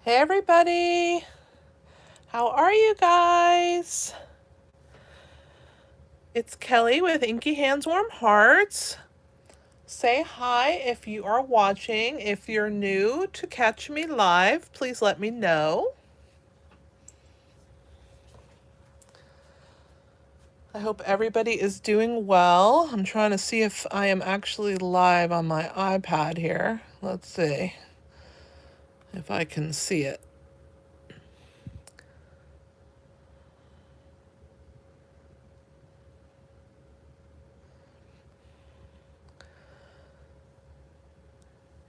Hey everybody, how are you guys? It's Kelly with Inky Hands Warm Hearts. Say hi if you are watching. If you're new to catch me live, please let me know. I hope everybody is doing well. I'm trying to see if I am actually live on my iPad here. Let's see if I can see it.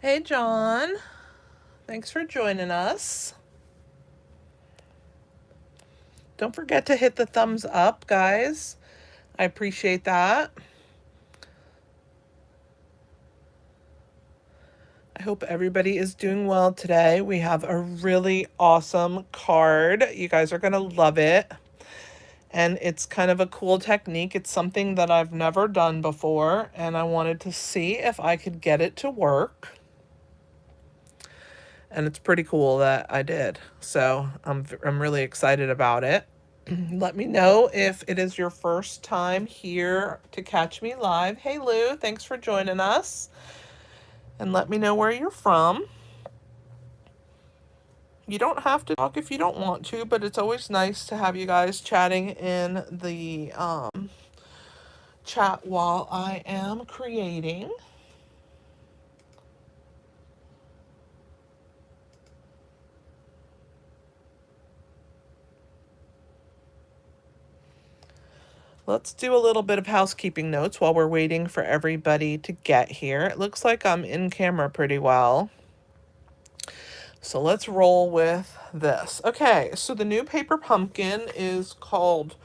Hey John, thanks for joining us. Don't forget to hit the thumbs up, guys. I appreciate that. I hope everybody is doing well today. We have a really awesome card. You guys are going to love it. And it's kind of a cool technique. It's something that I've never done before, and I wanted to see if I could get it to work. And it's pretty cool that I did. So I'm really excited about it. Let me know if it is your first time here to catch me live. Hey Lou, thanks for joining us. And let me know where you're from. You don't have to talk if you don't want to, but it's always nice to have you guys chatting in the chat while I am creating. Let's do a little bit of housekeeping notes while we're waiting for everybody to get here. It looks like I'm in camera pretty well. So let's roll with this. Okay, so the new paper pumpkin is called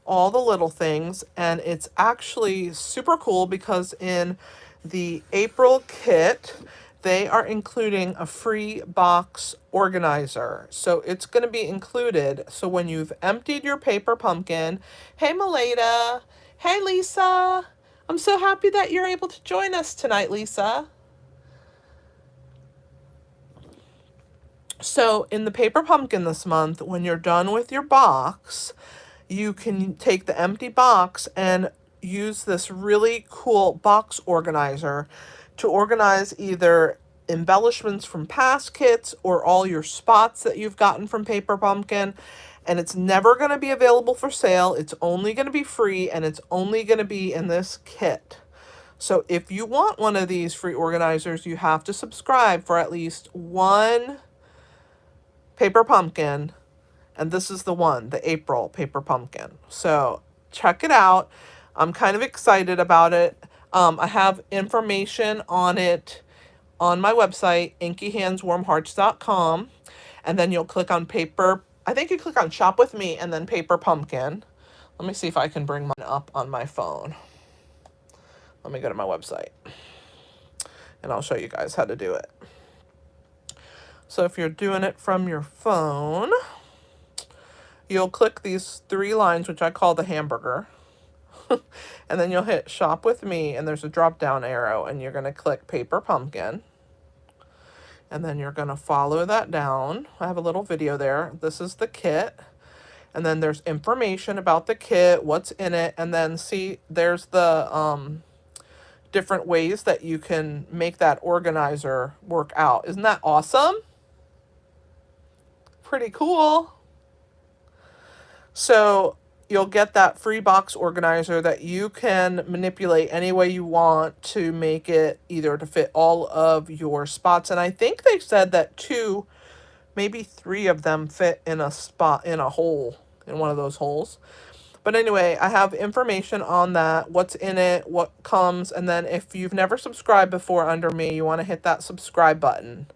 All the Little Things, and it's actually super cool because in the April kit, they are including a free box organizer. So it's going to be included. So when you've emptied your paper pumpkin, hey Maleta, hey Lisa, I'm so happy that you're able to join us tonight, Lisa. So in the paper pumpkin this month, when you're done with your box, you can take the empty box and use this really cool box organizer to organize either embellishments from past kits or all your spots that you've gotten from Paper Pumpkin. And it's never going to be available for sale. It's only going to be free, and it's only going to be in this kit. So if you want one of these free organizers, you have to subscribe for at least one Paper Pumpkin. And this is the one, the April Paper Pumpkin. So check it out. I'm kind of excited about it. I have information on it on my website, inkyhandswarmhearts.com. And then you'll click on paper. I think you click on shop with me and then Paper Pumpkin. Let me see if I can bring mine up on my phone. Let me go to my website. And I'll show you guys how to do it. So if you're doing it from your phone, you'll click these 3 lines, which I call the hamburger. And then you'll hit shop with me, and there's a drop down arrow, and you're going to click Paper Pumpkin. And then you're going to follow that down. I have a little video there. This is the kit. And then there's information about the kit, what's in it, and then see there's the different ways that you can make that organizer work out. Isn't that awesome? Pretty cool. So you'll get that free box organizer that you can manipulate any way you want to make it either to fit all of your spots. And I think they said that 2, maybe 3 of them fit in a spot, in a hole, in one of those holes. But anyway, I have information on that, what's in it, what comes, and then if you've never subscribed before under me, you want to hit that subscribe button.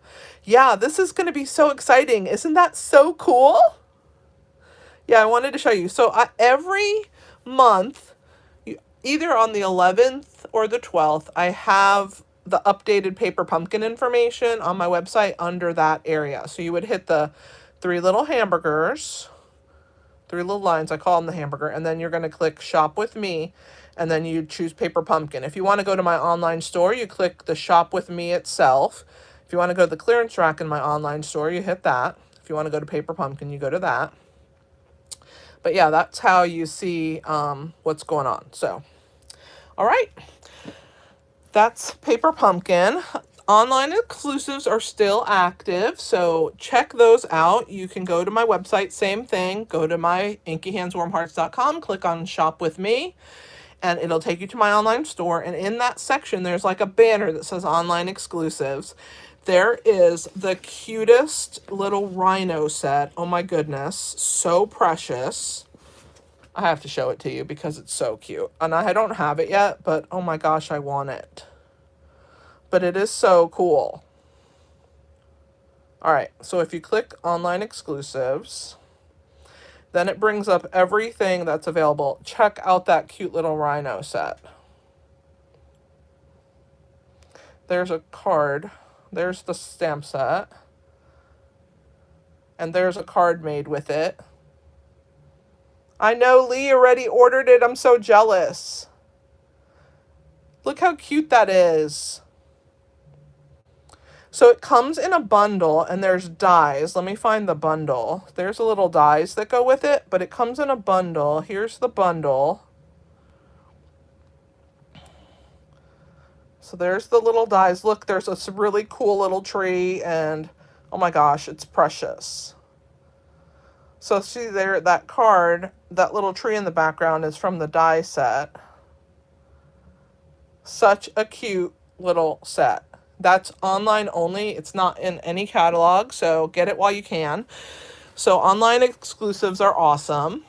Yeah, this is going to be so exciting. Isn't that so cool? Yeah, I wanted to show you. So every month, either on the 11th or the 12th, I have the updated Paper Pumpkin information on my website under that area. So you would hit the 3 little hamburgers, 3 little lines, I call them the hamburger, and then you're going to click Shop with Me, and then you choose Paper Pumpkin. If you want to go to my online store, you click the Shop with Me itself. If you want to go to the clearance rack in my online store, you hit that. If you want to go to Paper Pumpkin, you go to that. But yeah, that's how you see what's going on. So, all right. That's Paper Pumpkin. Online exclusives are still active, so check those out. You can go to my website, same thing. Go to my inkyhandswarmhearts.com, click on Shop With Me, and it'll take you to my online store. And in that section, there's like a banner that says Online Exclusives. There is the cutest little rhino set. Oh my goodness, so precious. I have to show it to you because it's so cute. And I don't have it yet, but oh my gosh, I want it. But it is so cool. All right, so if you click Online Exclusives, then it brings up everything that's available. Check out that cute little rhino set. There's a card. There's the stamp set. And there's a card made with it. I know Lee already ordered it. I'm so jealous. Look how cute that is. So it comes in a bundle, and there's dies. Let me find the bundle. There's a little dies that go with it, but it comes in a bundle. Here's the bundle. So there's the little dies. Look, there's a really cool little tree, and oh my gosh, it's precious. So see there, that card, that little tree in the background is from the die set. Such a cute little set. That's online only. It's not in any catalog, so get it while you can. So online exclusives are awesome.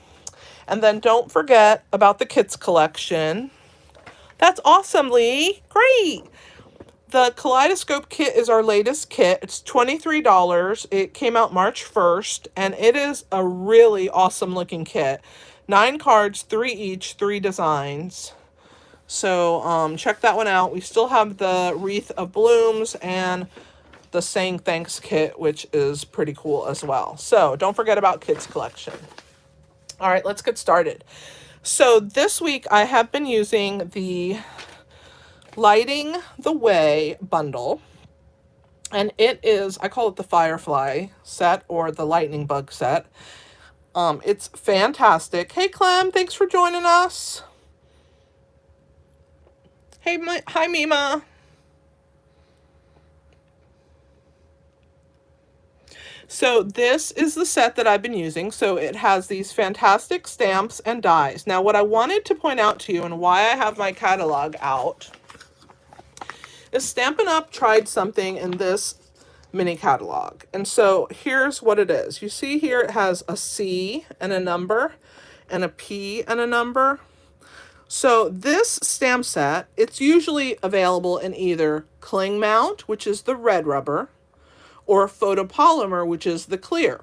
And then don't forget about the Kits collection. That's awesome, Lee. Great. The Kaleidoscope kit is our latest kit. It's $23. It came out March 1st, and it is a really awesome looking kit. 9 cards, 3 each, 3 designs. So check that one out. We still have the Wreath of Blooms and the Saying Thanks kit, which is pretty cool as well. So don't forget about Kids collection. All right, let's get started. So this week I have been using the Lighting the Way bundle. And it is, I call it the Firefly set or the Lightning Bug set. It's fantastic. Hey, Clem, thanks for joining us. Hey, hi, Mima. So this is the set that I've been using. So it has these fantastic stamps and dies. Now, what I wanted to point out to you and why I have my catalog out is Stampin' Up! Tried something in this mini catalog. And so here's what it is. You see here it has a C and a number and a P and a number. So this stamp set, it's usually available in either cling mount, which is the red rubber, or photopolymer, which is the clear.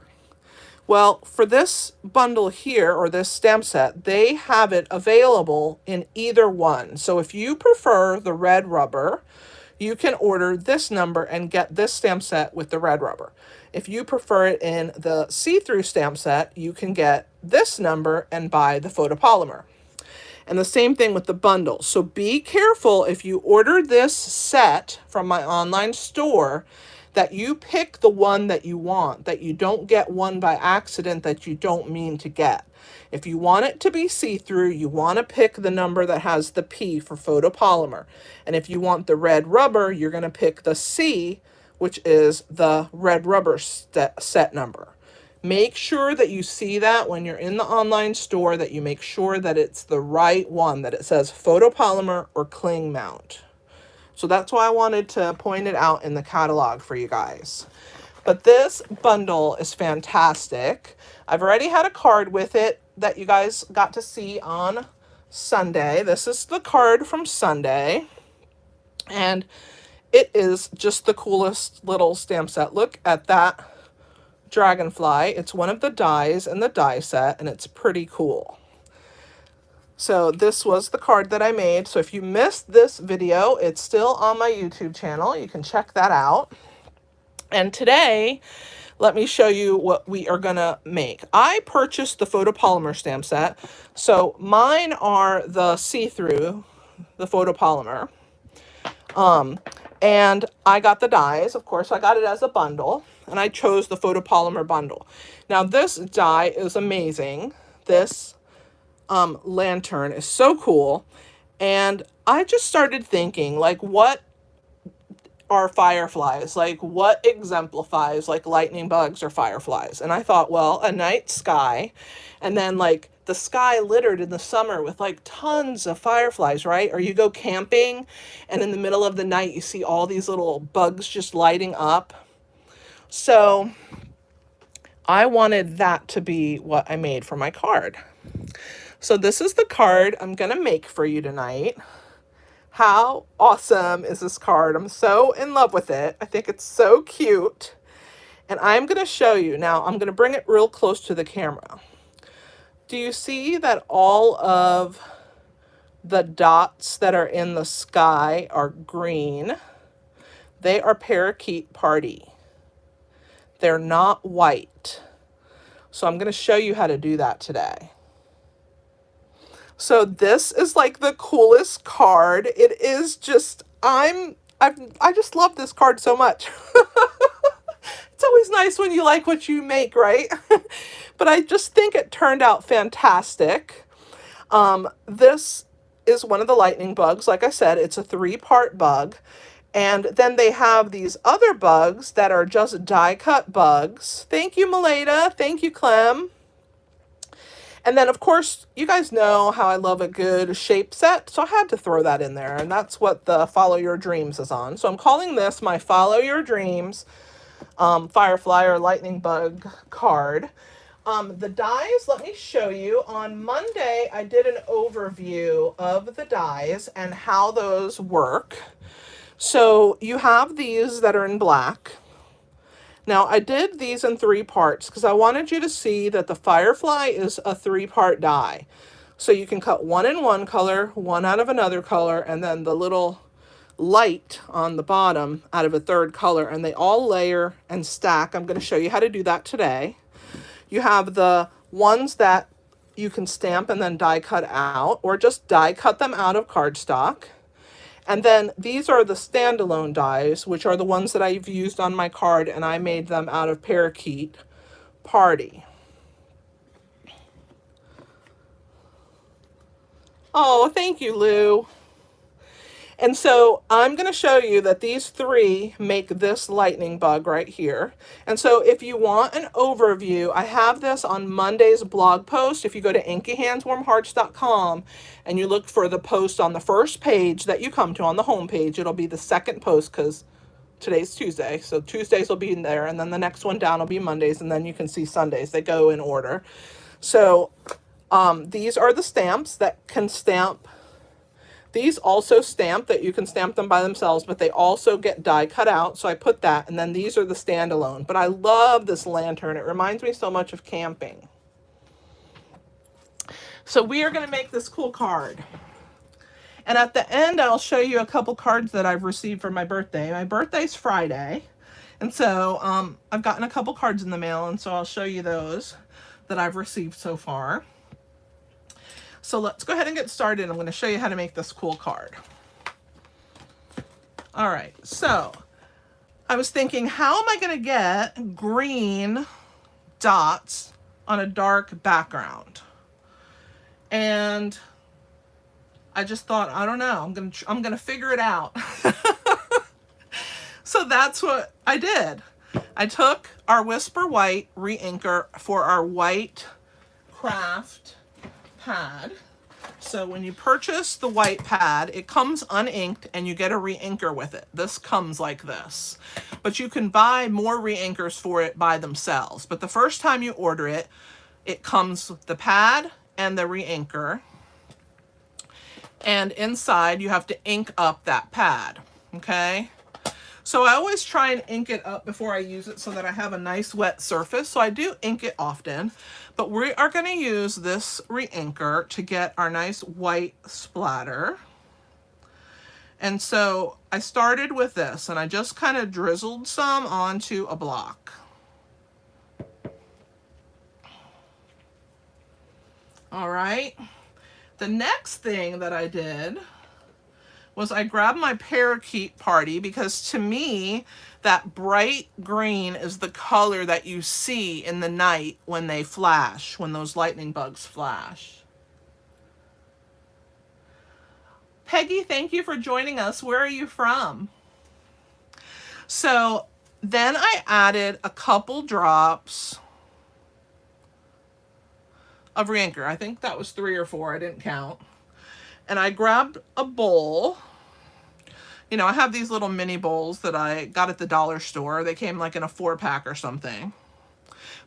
Well, for this bundle here, or this stamp set, they have it available in either one. So if you prefer the red rubber, you can order this number and get this stamp set with the red rubber. If you prefer it in the see-through stamp set, you can get this number and buy the photopolymer. And the same thing with the bundle. So be careful if you order this set from my online store that you pick the one that you want, that you don't get one by accident that you don't mean to get. If you want it to be see-through, you want to pick the number that has the P for photopolymer. And if you want the red rubber, you're going to pick the C, which is the red rubber set number. Make sure that you see that when you're in the online store, that you make sure that it's the right one, that it says photopolymer or cling mount. So that's why I wanted to point it out in the catalog for you guys. But this bundle is fantastic. I've already had a card with it that you guys got to see on Sunday. This is the card from Sunday. And it is just the coolest little stamp set. Look at that dragonfly. It's one of the dies in the die set, and it's pretty cool. So this was the card that I made. So if you missed this video, it's still on my YouTube channel. You can check that out. And today, let me show you what we are going to make. I purchased the photopolymer stamp set. So mine are the see-through, the photopolymer. And I got the dies. Of course, I got it as a bundle, and I chose the photopolymer bundle. Now, this die is amazing. This lantern is so cool. And I just started thinking, like, what are fireflies? Like, what exemplifies like lightning bugs or fireflies? And I thought, well, a night sky, and then like the sky littered in the summer with like tons of fireflies, right? Or you go camping and in the middle of the night you see all these little bugs just lighting up. So I wanted that to be what I made for my card. So this is the card I'm gonna make for you tonight. How awesome is this card? I'm so in love with it. I think it's so cute. And I'm going to show you. Now, I'm going to bring it real close to the camera. Do you see that all of the dots that are in the sky are green? They are parakeet party. They're not white. So I'm going to show you how to do that today. So this is like the coolest card. It is just, I just love this card so much. It's always nice when you like what you make, right? But I just think it turned out fantastic. This is one of the lightning bugs. Like I said, it's a 3-part bug. And then they have these other bugs that are just die cut bugs. Thank you, Meleda. Thank you, Clem. And then, of course, you guys know how I love a good shape set, so I had to throw that in there, and that's what the Follow Your Dreams is on. So I'm calling this my Follow Your Dreams Firefly or Lightning Bug card. The dies, let me show you. On Monday, I did an overview of the dies and how those work. So you have these that are in black. Now, I did these in 3 parts because I wanted you to see that the firefly is a 3-part die. So you can cut one in one color, one out of another color, and then the little light on the bottom out of a 3rd color, and they all layer and stack. I'm going to show you how to do that today. You have the ones that you can stamp and then die cut out, or just die cut them out of cardstock. And then these are the standalone dies, which are the ones that I've used on my card, and I made them out of Parakeet Party. Oh, thank you, Lou. And so I'm going to show you that these 3 make this lightning bug right here. And so if you want an overview, I have this on Monday's blog post. If you go to inkyhandswarmhearts.com and you look for the post on the first page that you come to on the home page, it'll be the 2nd post because today's Tuesday. So Tuesdays will be in there, and then the next one down will be Mondays, and then you can see Sundays. They go in order. So these are the stamps that can stamp. These also stamp, that you can stamp them by themselves, but they also get die cut out, so I put that, and then these are the standalone. But I love this lantern. It reminds me so much of camping. So we are going to make this cool card. And at the end, I'll show you a couple cards that I've received for my birthday. My birthday's Friday, and so I've gotten a couple cards in the mail, and so I'll show you those that I've received so far. So let's go ahead and get started. I'm going to show you how to make this cool card. All right, so I was thinking, how am I going to get green dots on a dark background? And I just thought, I don't know, I'm going to figure it out. So that's what I did. I took our Whisper White re-inker for our white craft pad. So when you purchase the white pad, it comes uninked and you get a re-inker with it. This comes like this. But you can buy more re-inkers for it by themselves. But the first time you order it, it comes with the pad and the re-inker. And inside you have to ink up that pad, okay? So I always try and ink it up before I use it so that I have a nice wet surface. So I do ink it often, but we are going to use this re-inker to get our nice white splatter. And so I started with this, and I just kind of drizzled some onto a block. All right. The next thing that I did was I grabbed my parakeet party, because to me, that bright green is the color that you see in the night when they flash, when those lightning bugs flash. Peggy, thank you for joining us. Where are you from? So then I added a couple drops of reinker. I think that was 3 or 4. I didn't count. And I grabbed a bowl. You know, I have these little mini bowls that I got at the dollar store. They came like in a 4-pack or something.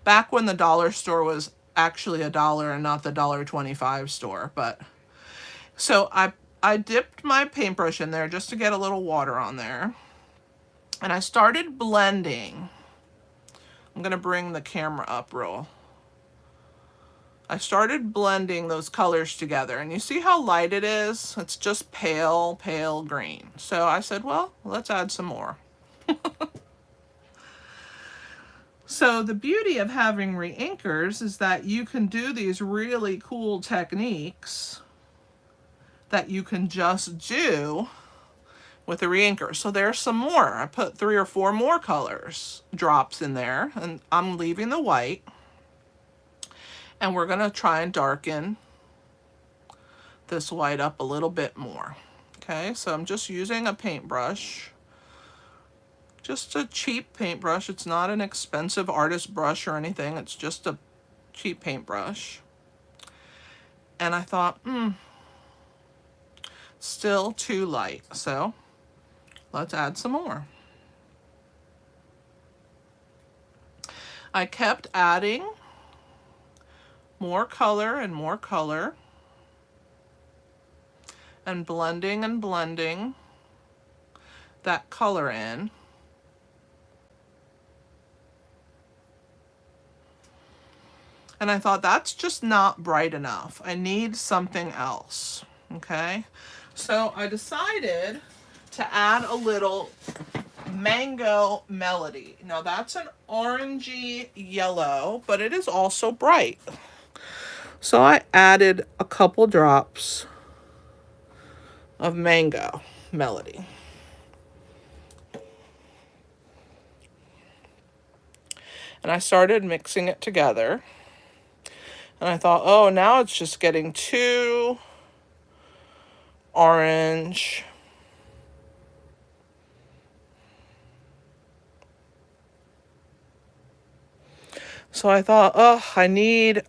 Back when the dollar store was actually $1 and not the $1.25 store. But so I dipped my paintbrush in there just to get a little water on there. And I started blending. I'm going to bring the camera up real. I started blending those colors together, and you see how light it is? It's just pale, pale green. So I said, well, let's add some more. So the beauty of having reinkers is that you can do these really cool techniques that you can just do with a reinker. So there's some more. I put 3 or 4 more colors, drops in there, and I'm leaving the white. And we're going to try and darken this white up a little bit more. Okay, so I'm just using a paintbrush. Just a cheap paintbrush. It's not an expensive artist brush or anything. It's just a cheap paintbrush. And I thought, still too light. So let's add some more. I kept adding more color and more color, and blending that color in. And I thought, that's just not bright enough. I need something else. Okay, so I decided to add a little mango melody. Now that's an orangey yellow, but it is also bright. So I added a couple drops of mango melody. And I started mixing it together. And I thought, oh, now it's just getting too orange. So I thought, oh, I need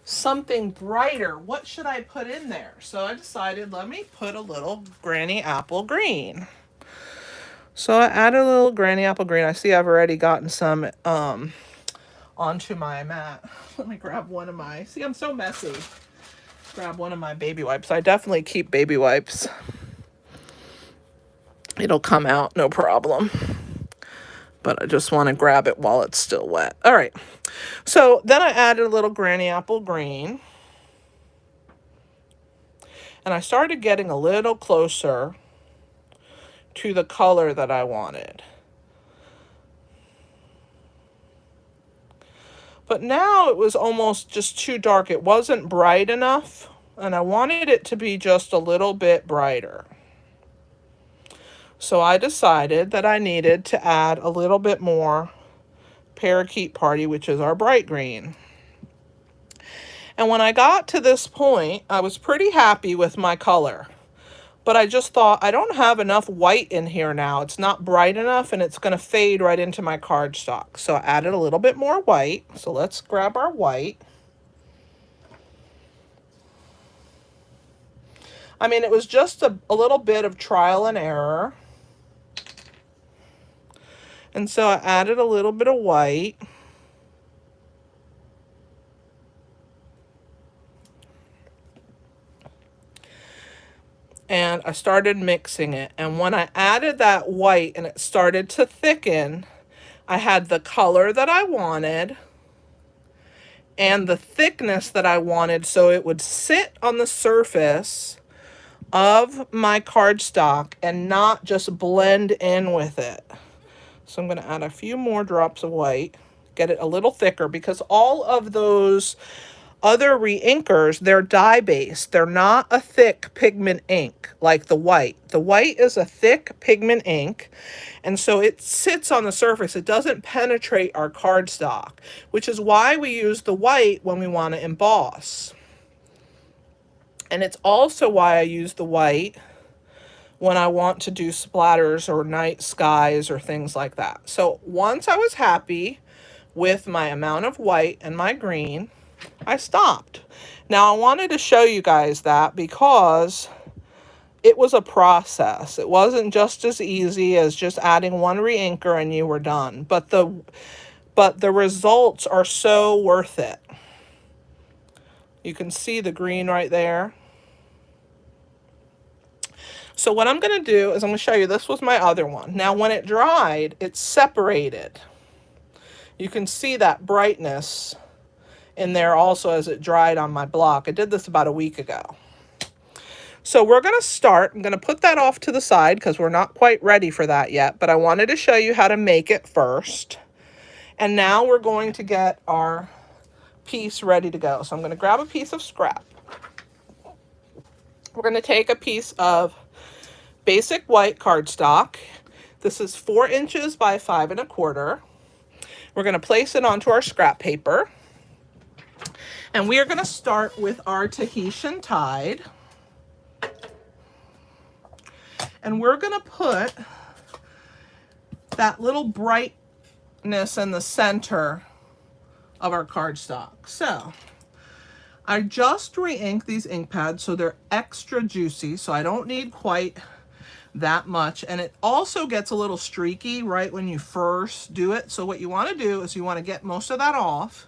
something brighter. What should I put in there? So I decided, let me put a little granny apple green. So I added a little granny apple green. I see I've already gotten some onto my mat. Let me grab one of my, see, I'm so messy. Grab one of my baby wipes. I definitely keep baby wipes. It'll come out, no problem. But I just want to grab it while it's still wet. All right. So then I added a little granny apple green. And I started getting a little closer to the color that I wanted. But now it was almost just too dark. It wasn't bright enough, and I wanted it to be just a little bit brighter. So I decided that I needed to add a little bit more parakeet party, which is our bright green. And when I got to this point, I was pretty happy with my color. But I just thought, I don't have enough white in here now. It's not bright enough, and it's going to fade right into my cardstock. So I added a little bit more white. So let's grab our white. I mean, it was just a little bit of trial and error. And so I added a little bit of white. And I started mixing it. And when I added that white and it started to thicken, I had the color that I wanted and the thickness that I wanted, so it would sit on the surface of my cardstock and not just blend in with it. So I'm going to add a few more drops of white, get it a little thicker, because all of those other reinkers, they're dye-based. They're not a thick pigment ink like the white. The white is a thick pigment ink, and so it sits on the surface. It doesn't penetrate our cardstock, which is why we use the white when we want to emboss. And it's also why I use the white when I want to do splatters or night skies or things like that. So once I was happy with my amount of white and my green, I stopped. Now I wanted to show you guys that because it was a process. It wasn't just as easy as just adding one reinker and you were done. But the results are so worth it. You can see the green right there. So what I'm going to do is I'm going to show you, this was my other one. Now when it dried, it separated. You can see that brightness in there also as it dried on my block. I did this about a week ago. So we're going to start. I'm going to put that off to the side because we're not quite ready for that yet, but I wanted to show you how to make it first. And now we're going to get our piece ready to go. So I'm going to grab a piece of scrap. We're going to take a piece of basic white cardstock. This is 4 inches by 5 1/4. We're going to place it onto our scrap paper. And we are going to start with our Tahitian Tide. And we're going to put that little brightness in the center of our cardstock. So I just re-inked these ink pads so they're extra juicy, so I don't need quite that much. And it also gets a little streaky right when you first do it. So what you want to do is you want to get most of that off,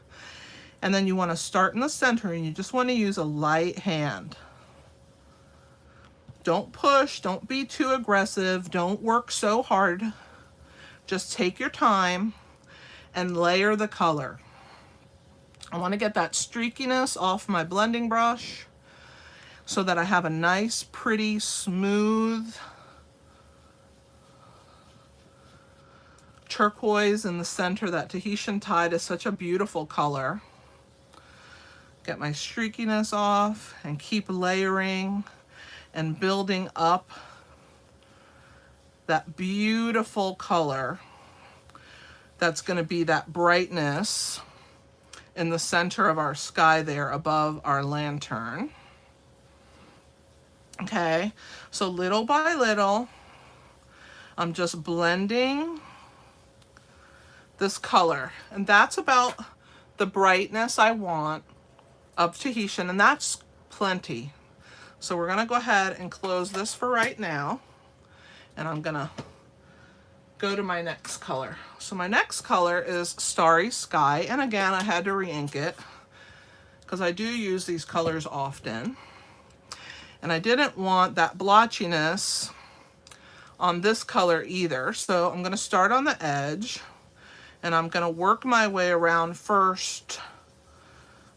and then you want to start in the center, and you just want to use a light hand. Don't push, don't be too aggressive, don't work so hard. Just take your time and layer the color. I want to get that streakiness off my blending brush so that I have a nice, pretty, smooth turquoise in the center. That Tahitian Tide is such a beautiful color. Get my streakiness off and keep layering and building up that beautiful color that's going to be that brightness in the center of our sky there above our lantern. Okay, so little by little, I'm just blending this color, and that's about the brightness I want of Tahitian, and that's plenty. So we're gonna go ahead and close this for right now, and I'm gonna go to my next color. So my next color is Starry Sky, and again, I had to re-ink it because I do use these colors often. And I didn't want that blotchiness on this color either. So I'm gonna start on the edge, and I'm gonna work my way around first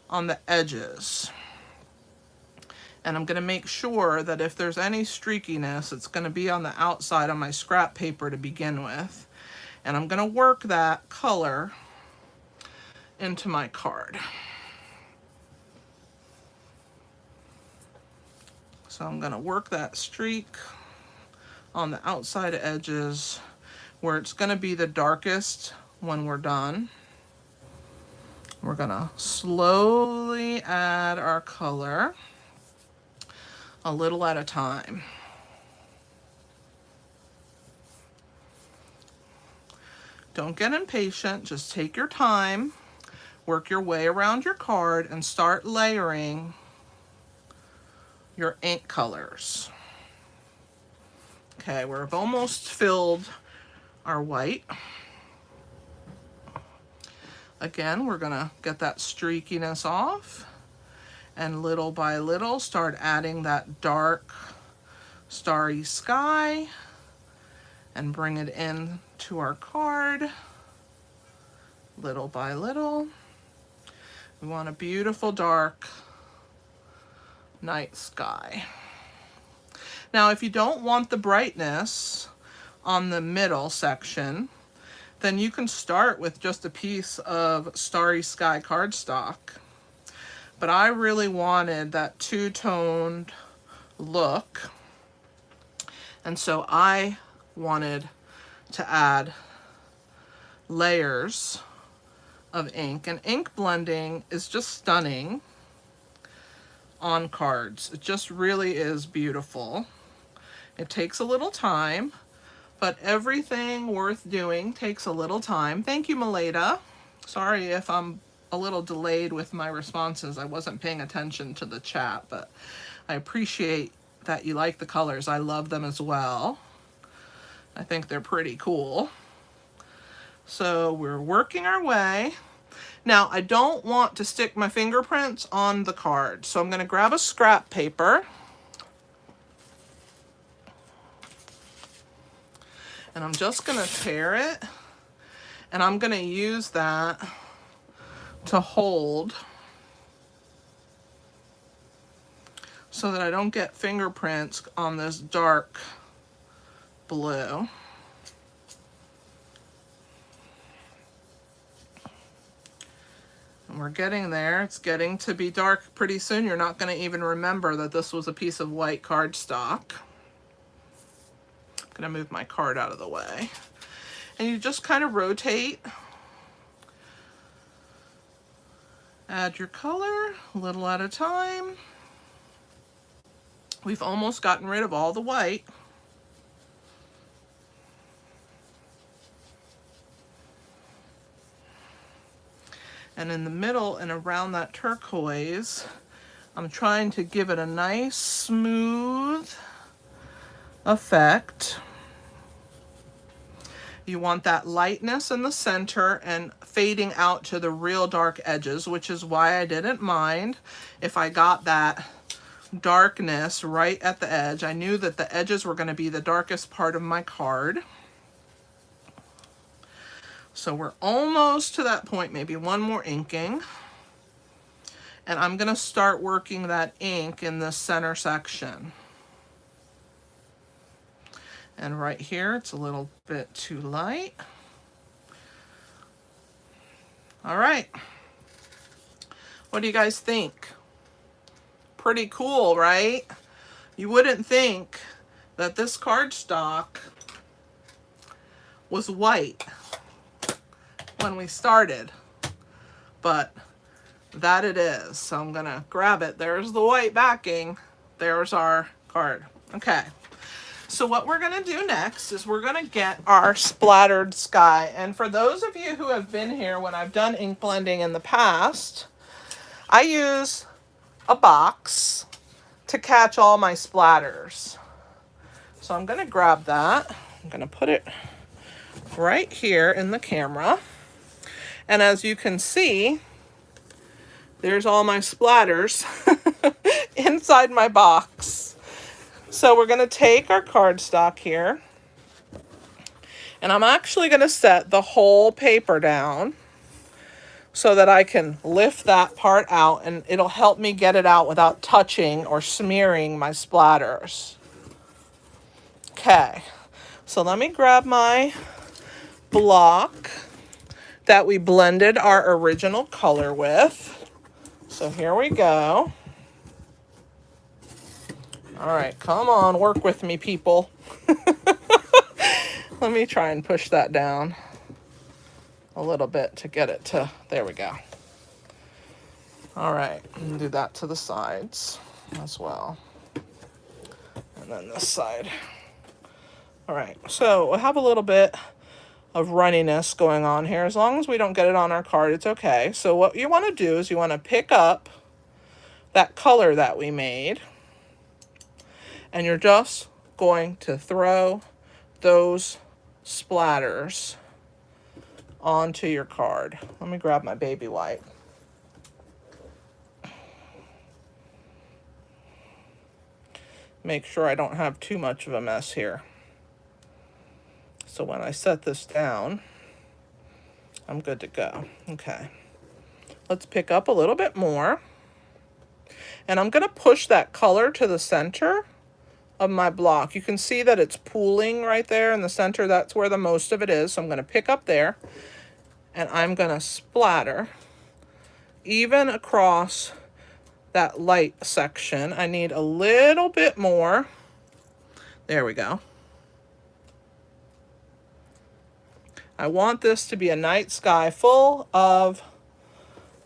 on the edges. And I'm going to make sure that if there's any streakiness, it's going to be on the outside of my scrap paper to begin with. And I'm going to work that color into my card. So I'm going to work that streak on the outside edges where it's going to be the darkest when we're done. We're going to slowly add our color, a little at a time. Don't get impatient, just take your time, work your way around your card, and start layering your ink colors. Okay, we've almost filled our white. Again, we're gonna get that streakiness off, and little by little start adding that dark starry sky and bring it in to our card little by little. We want a beautiful dark night sky. Now if you don't want the brightness on the middle section, then you can start with just a piece of Starry Sky cardstock. but I really wanted that two-toned look. And so I wanted to add layers of ink, and ink blending is just stunning on cards. It just really is beautiful. It takes a little time, but everything worth doing takes a little time. Thank you, Maleda. Sorry if I'm a little delayed with my responses. I wasn't paying attention to the chat, but I appreciate that you like the colors. I love them as well. I think they're pretty cool. So we're working our way. Now, I don't want to stick my fingerprints on the card, so I'm going to grab a scrap paper. And I'm just going to tear it, and I'm going to use that to hold so that I don't get fingerprints on this dark blue. And we're getting there. It's getting to be dark pretty soon. You're not going to even remember that this was a piece of white cardstock. I'm going to move my card out of the way. And you just kind of rotate. Add your color a little at a time. We've almost gotten rid of all the white. And in the middle and around that turquoise, I'm trying to give it a nice smooth effect. You want that lightness in the center and fading out to the real dark edges, which is why I didn't mind if I got that darkness right at the edge. I knew that the edges were going to be the darkest part of my card. So we're almost to that point, maybe one more inking. And I'm going to start working that ink in the center section. And right here, it's a little bit too light. All right. What do you guys think? Pretty cool, right? You wouldn't think that this cardstock was white when we started, but that it is. So I'm gonna grab it. There's the white backing. There's our card. Okay. So what we're gonna do next is we're gonna get our splattered sky. And for those of you who have been here when I've done ink blending in the past, I use a box to catch all my splatters. So I'm gonna grab that. I'm gonna put it right here in the camera. And as you can see, there's all my splatters inside my box. So we're going to take our cardstock here, and I'm actually going to set the whole paper down so that I can lift that part out, and it'll help me get it out without touching or smearing my splatters. Okay, so let me grab my block that we blended our original color with. So here we go. All right, come on, work with me, people. Let me try and push that down a little bit to get it to, there we go. All right, and do that to the sides as well. And then this side. All right, so we'll have a little bit of runniness going on here. As long as we don't get it on our card, it's okay. So what you want to do is you want to pick up that color that we made, and you're just going to throw those splatters onto your card. Let me grab my baby wipe. Make sure I don't have too much of a mess here. So when I set this down, I'm good to go. Okay. Let's pick up a little bit more. And I'm going to push that color to the center of my block. You can see that it's pooling right there in the center. That's where the most of it is. So I'm going to pick up there, and I'm going to splatter even across that light section. I need a little bit more. There we go. I want this to be a night sky full of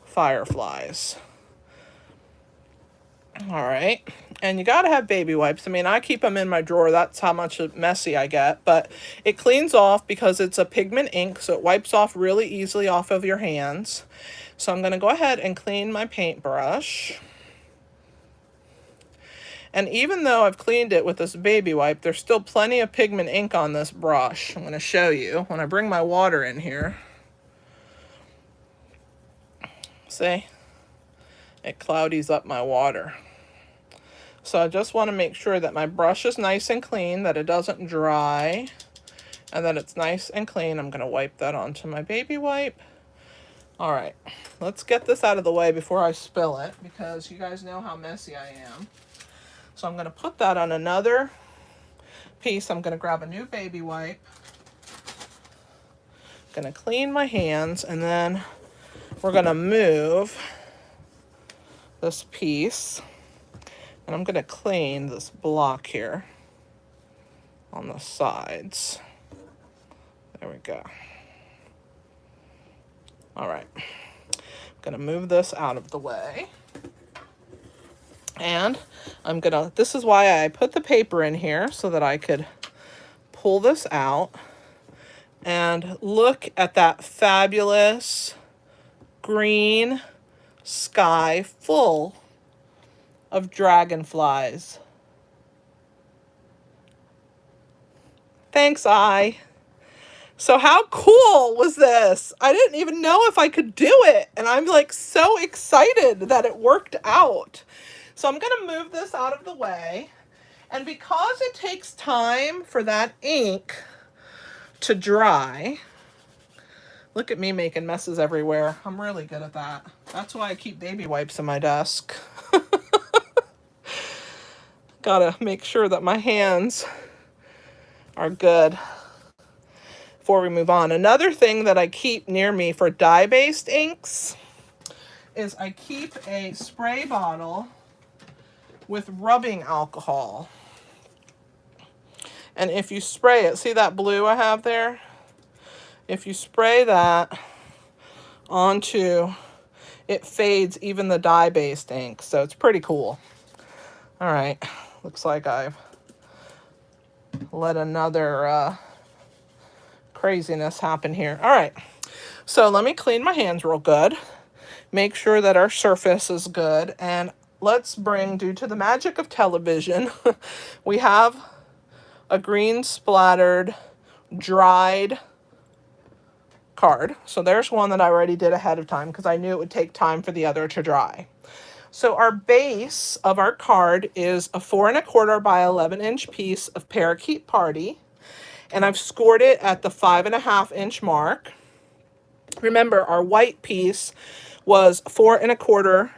fireflies. All right, and you gotta have baby wipes. I mean, I keep them in my drawer. That's how much messy I get, but it cleans off because it's a pigment ink, so it wipes off really easily off of your hands. So I'm gonna go ahead and clean my paintbrush. And even though I've cleaned it with this baby wipe, there's still plenty of pigment ink on this brush. I'm gonna show you when I bring my water in here. See? It cloudies up my water. So I just want to make sure that my brush is nice and clean, that it doesn't dry, and that it's nice and clean. I'm going to wipe that onto my baby wipe. All right, let's get this out of the way before I spill it, because you guys know how messy I am. So I'm going to put that on another piece. I'm going to grab a new baby wipe. I'm going to clean my hands, and then we're going to move this piece. And I'm going to clean this block here on the sides. There we go. All right. I'm going to move this out of the way. And I'm going to, this is why I put the paper in here, so that I could pull this out. And look at that fabulous green sky full of dragonflies. Thanks, I. So how cool was this? I didn't even know if I could do it, and I'm like so excited that it worked out. So I'm gonna move this out of the way, and because it takes time for that ink to dry, look at me making messes everywhere. I'm really good at that. That's why I keep baby wipes in my desk. Gotta make sure that my hands are good before we move on. Another thing that I keep near me for dye-based inks is I keep a spray bottle with rubbing alcohol. And if you spray it, see that blue I have there? If you spray that onto, it fades even the dye-based ink. So it's pretty cool. All right. Looks like I've let another craziness happen here. All right, so let me clean my hands real good, make sure that our surface is good, and let's bring, due to the magic of television, we have a green splattered dried card. So there's one that I already did ahead of time because I knew it would take time for the other to dry. So our base of our card is a 4 1/4 by 11 inch piece of Parakeet Party. And I've scored it at the 5 1/2 inch mark. Remember, our white piece was 4 1/4.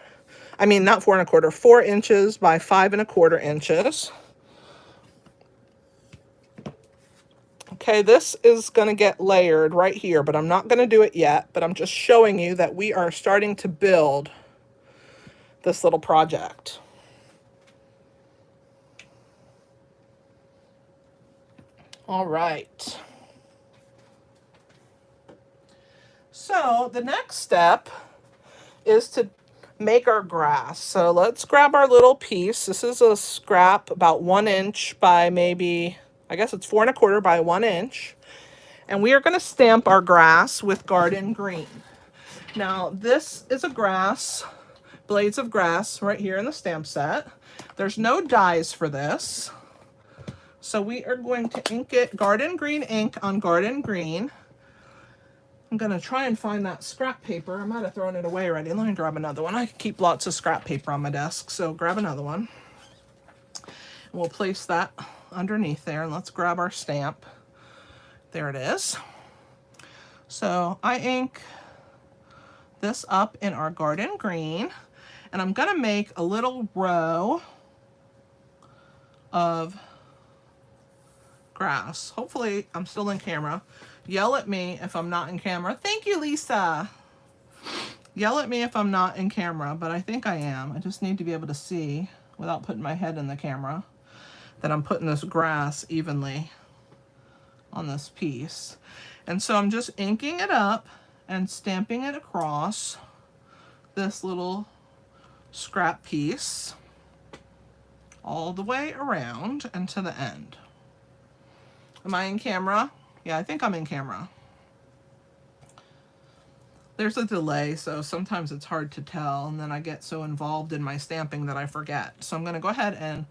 I mean, not 4 1/4, 4 inches by 5 1/4 inches. Okay, this is going to get layered right here, but I'm not going to do it yet. But I'm just showing you that we are starting to build this little project. All right. So the next step is to make our grass. So let's grab our little piece. This is a scrap about 1 inch by maybe, I guess it's 4 1/4 by 1 inch. And we are going to stamp our grass with garden green. Now this is a grass, blades of grass right here in the stamp set. There's no dyes for this. So we are going to ink it garden green ink on garden green. I'm going to try and find that scrap paper. I might have thrown it away already. Let me grab another one. I keep lots of scrap paper on my desk, so grab another one. We'll place that underneath there, and let's grab our stamp. There it is. So I ink this up in our garden green, and I'm going to make a little row of grass. Hopefully I'm still in camera. Yell at me if I'm not in camera. Thank you, Lisa. Yell at me if I'm not in camera, but I think I am. I just need to be able to see without putting my head in the camera that I'm putting this grass evenly on this piece. And so I'm just inking it up and stamping it across this little scrap piece all the way around and to the end. Am I in camera? Yeah, I think I'm in camera. There's a delay, so sometimes it's hard to tell, and then I get so involved in my stamping that I forget. So I'm going to go ahead and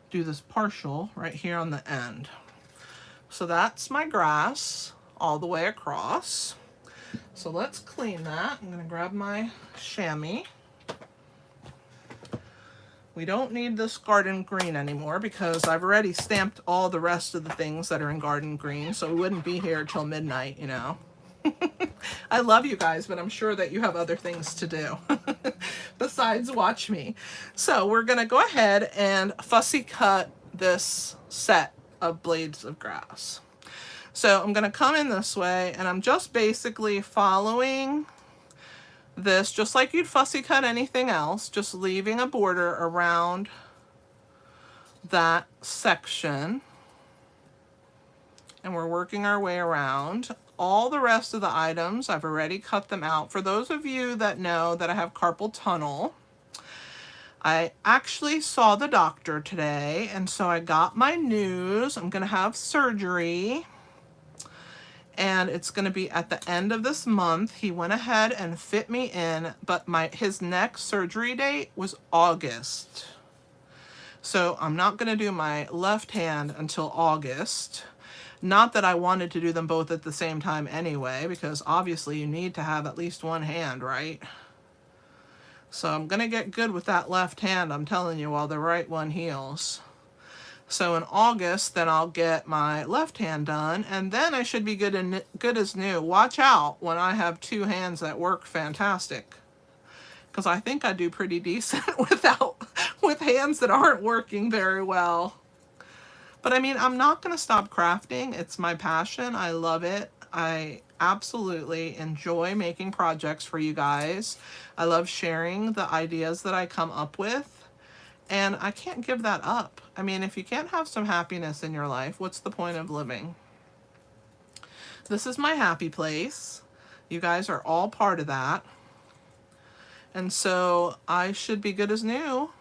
do this partial right here on the end. So that's my grass all the way across. So let's clean that. I'm going to grab my chamois. We don't need this garden green anymore because I've already stamped all the rest of the things that are in garden green, so we wouldn't be here till midnight, you know. I love you guys, but I'm sure that you have other things to do besides watch me. So we're going to go ahead and fussy cut this set of blades of grass. So I'm going to come in this way, and I'm just basically following this just like you'd fussy cut anything else, just leaving a border around that section. And we're working our way around. All the rest of the items, I've already cut them out. For those of you that know that I have carpal tunnel, I actually saw the doctor today, and so I got my news. I'm going to have surgery, and it's going to be at the end of this month. He went ahead and fit me in, but his next surgery date was August. So I'm not going to do my left hand until August. Not that I wanted to do them both at the same time anyway, because obviously you need to have at least one hand, right? So I'm going to get good with that left hand, I'm telling you, while the right one heals. So in August, then I'll get my left hand done, and then I should be good as new. Watch out when I have two hands that work fantastic, because I think I do pretty decent with hands that aren't working very well. But I mean, I'm not going to stop crafting. It's my passion. I love it. I absolutely enjoy making projects for you guys. I love sharing the ideas that I come up with. And I can't give that up. I mean, if you can't have some happiness in your life, what's the point of living? This is my happy place. You guys are all part of that. And so I should be good as new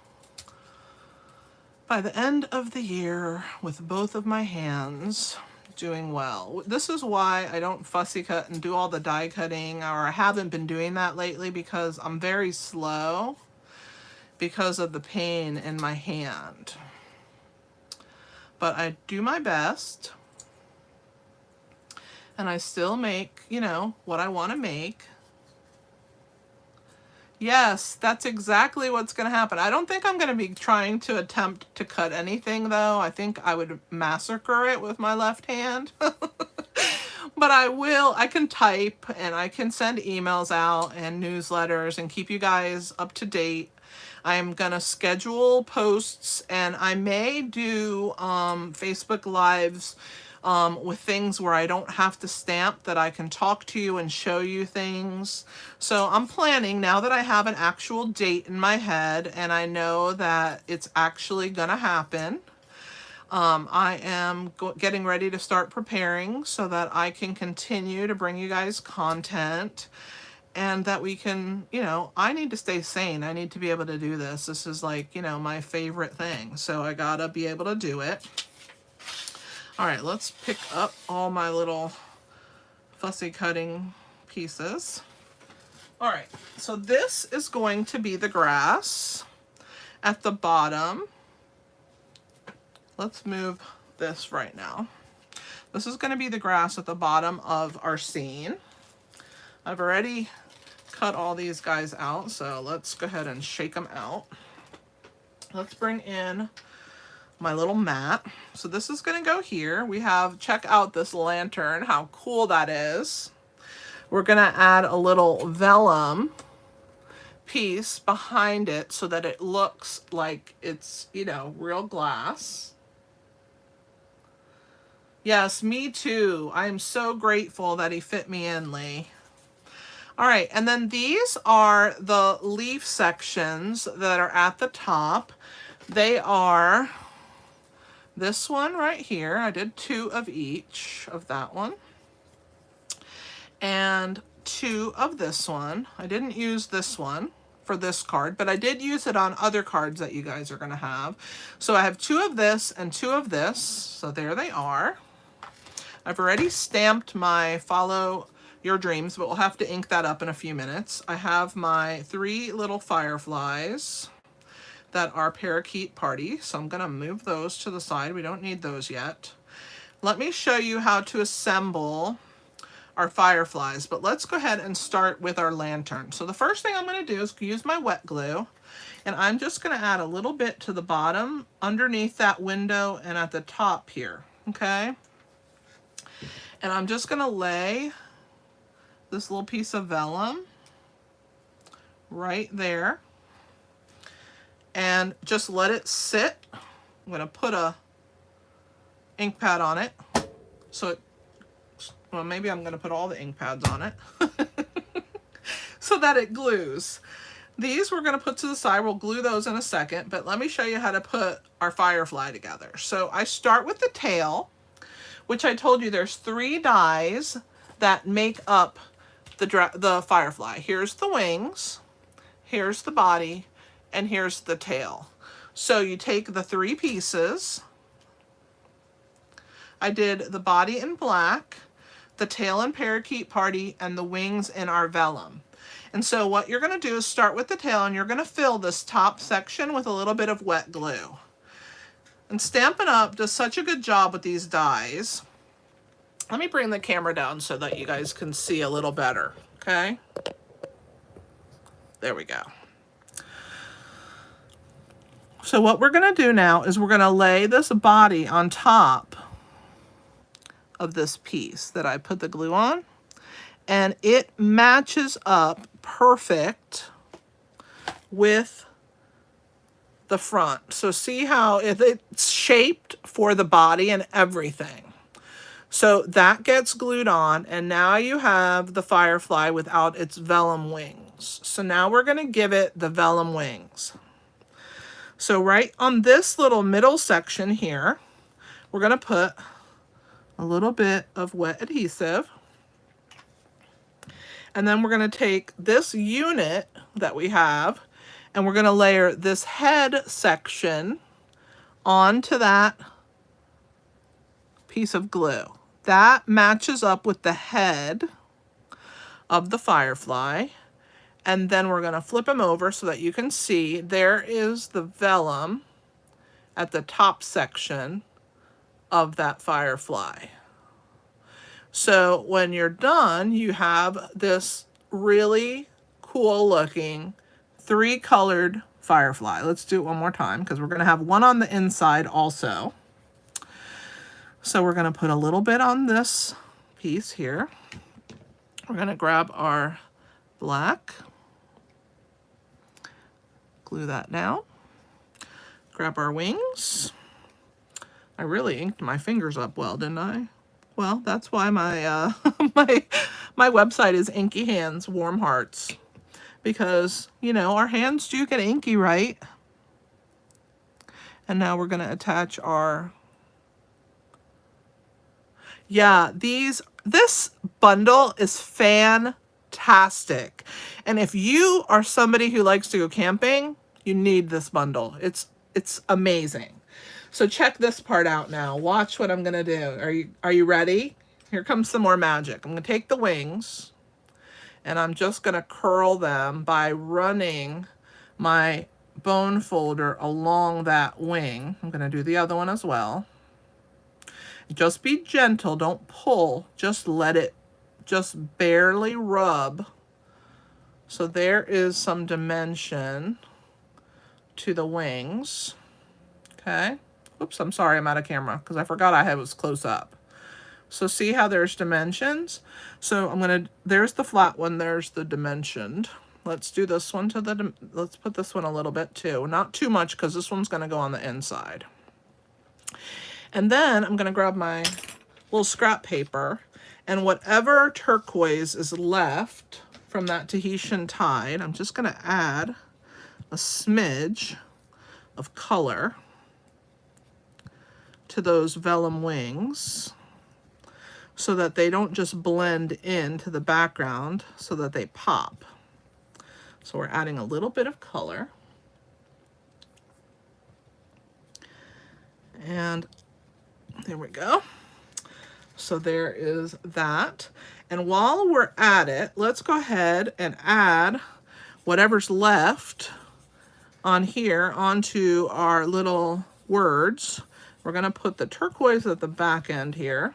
by the end of the year with both of my hands doing well. This is why I don't fussy cut and do all the die cutting, or I haven't been doing that lately, because I'm very slow because of the pain in my hand. But I do my best, and I still make, you know, what I want to make. Yes, that's exactly what's going to happen. I don't think I'm going to be trying to attempt to cut anything, though. I think I would massacre it with my left hand. But I can type, and I can send emails out and newsletters and keep you guys up to date. I'm going to schedule posts, and I may do Facebook Lives with things where I don't have to stamp, that I can talk to you and show you things. So I'm planning, now that I have an actual date in my head and I know that it's actually gonna happen, I am getting ready to start preparing so that I can continue to bring you guys content, and that we can, you know, I need to stay sane. I need to be able to do this. This is like, you know, my favorite thing. So I gotta be able to do it. All right, let's pick up all my little fussy cutting pieces. All right, so this is going to be the grass at the bottom. Let's move this right now. This is going to be the grass at the bottom of our scene. I've already cut all these guys out, so let's go ahead and shake them out. Let's bring in my little mat. So this is going to go here. We have, check out this lantern, how cool that is. We're going to add a little vellum piece behind it so that it looks like it's, you know, real glass. Yes, me too. I am so grateful that he fit me in, Lee. All right, and then these are the leaf sections that are at the top. They are this one right here. I did 2 of each of that one. And 2 of this one. I didn't use this one for this card, but I did use it on other cards that you guys are going to have. So I have 2 of this and 2 of this. So there they are. I've already stamped my Follow Your Dreams, but we'll have to ink that up in a few minutes. I have my 3 little fireflies that are Parakeet Party, so I'm going to move those to the side. We don't need those yet. Let me show you how to assemble our fireflies, but let's go ahead and start with our lantern. So the first thing I'm going to do is use my wet glue, and I'm just going to add a little bit to the bottom underneath that window and at the top here, okay? And I'm just going to lay this little piece of vellum right there and just let it sit. I'm going to put a ink pad on it so it, well, maybe I'm going to put all the ink pads on it so that it glues. These we're going to put to the side. We'll glue those in a second, but let me show you how to put our firefly together. So I start with the tail, which I told you there's 3 dies that make up the firefly. Here's the wings, here's the body, and here's the tail. So you take the 3 pieces. I did the body in black, the tail in Parakeet Party, and the wings in our vellum. And so what you're going to do is start with the tail, and you're going to fill this top section with a little bit of wet glue. And Stampin' Up! Does such a good job with these dies. Let me bring the camera down so that you guys can see a little better, okay? There we go. So what we're going to do now is we're going to lay this body on top of this piece that I put the glue on, and it matches up perfect with the front. So see how it's shaped for the body and everything. So that gets glued on, and now you have the firefly without its vellum wings. So now we're going to give it the vellum wings. So right on this little middle section here, we're going to put a little bit of wet adhesive. And then we're going to take this unit that we have, and we're going to layer this head section onto that piece of glue. That matches up with the head of the firefly. And then we're going to flip them over so that you can see there is the vellum at the top section of that firefly. So when you're done, you have this really cool looking 3-colored firefly. Let's do it one more time because we're going to have one on the inside also. So we're going to put a little bit on this piece here. We're going to grab our black, glue that down, grab our wings. I really inked my fingers up well, didn't I? Well, that's why my my website is Inky Hands Warm Hearts, because, you know, our hands do get inky, right? And now we're going to attach our, yeah, this bundle is fantastic. And if you are somebody who likes to go camping, you need this bundle. It's amazing. So check this part out now. Watch what I'm going to do. Are you ready? Here comes some more magic. I'm going to take the wings, and I'm just going to curl them by running my bone folder along that wing. I'm going to do the other one as well. Just be gentle. Don't pull. Just let it just barely rub. So there is some dimension to the wings. Okay. Oops, I'm sorry, I'm out of camera because I forgot I was close up. So see how there's dimensions? So there's the flat one, there's the dimensioned. Let's do this one let's put this one a little bit too. Not too much because this one's going to go on the inside. And then I'm going to grab my little scrap paper, and whatever turquoise is left from that Tahitian Tide. I'm just going to add a smidge of color to those vellum wings so that they don't just blend into the background, so that they pop. So we're adding a little bit of color. And there we go. So there is that. And while we're at it, let's go ahead and add whatever's left on here onto our little words. We're going to put the turquoise at the back end here.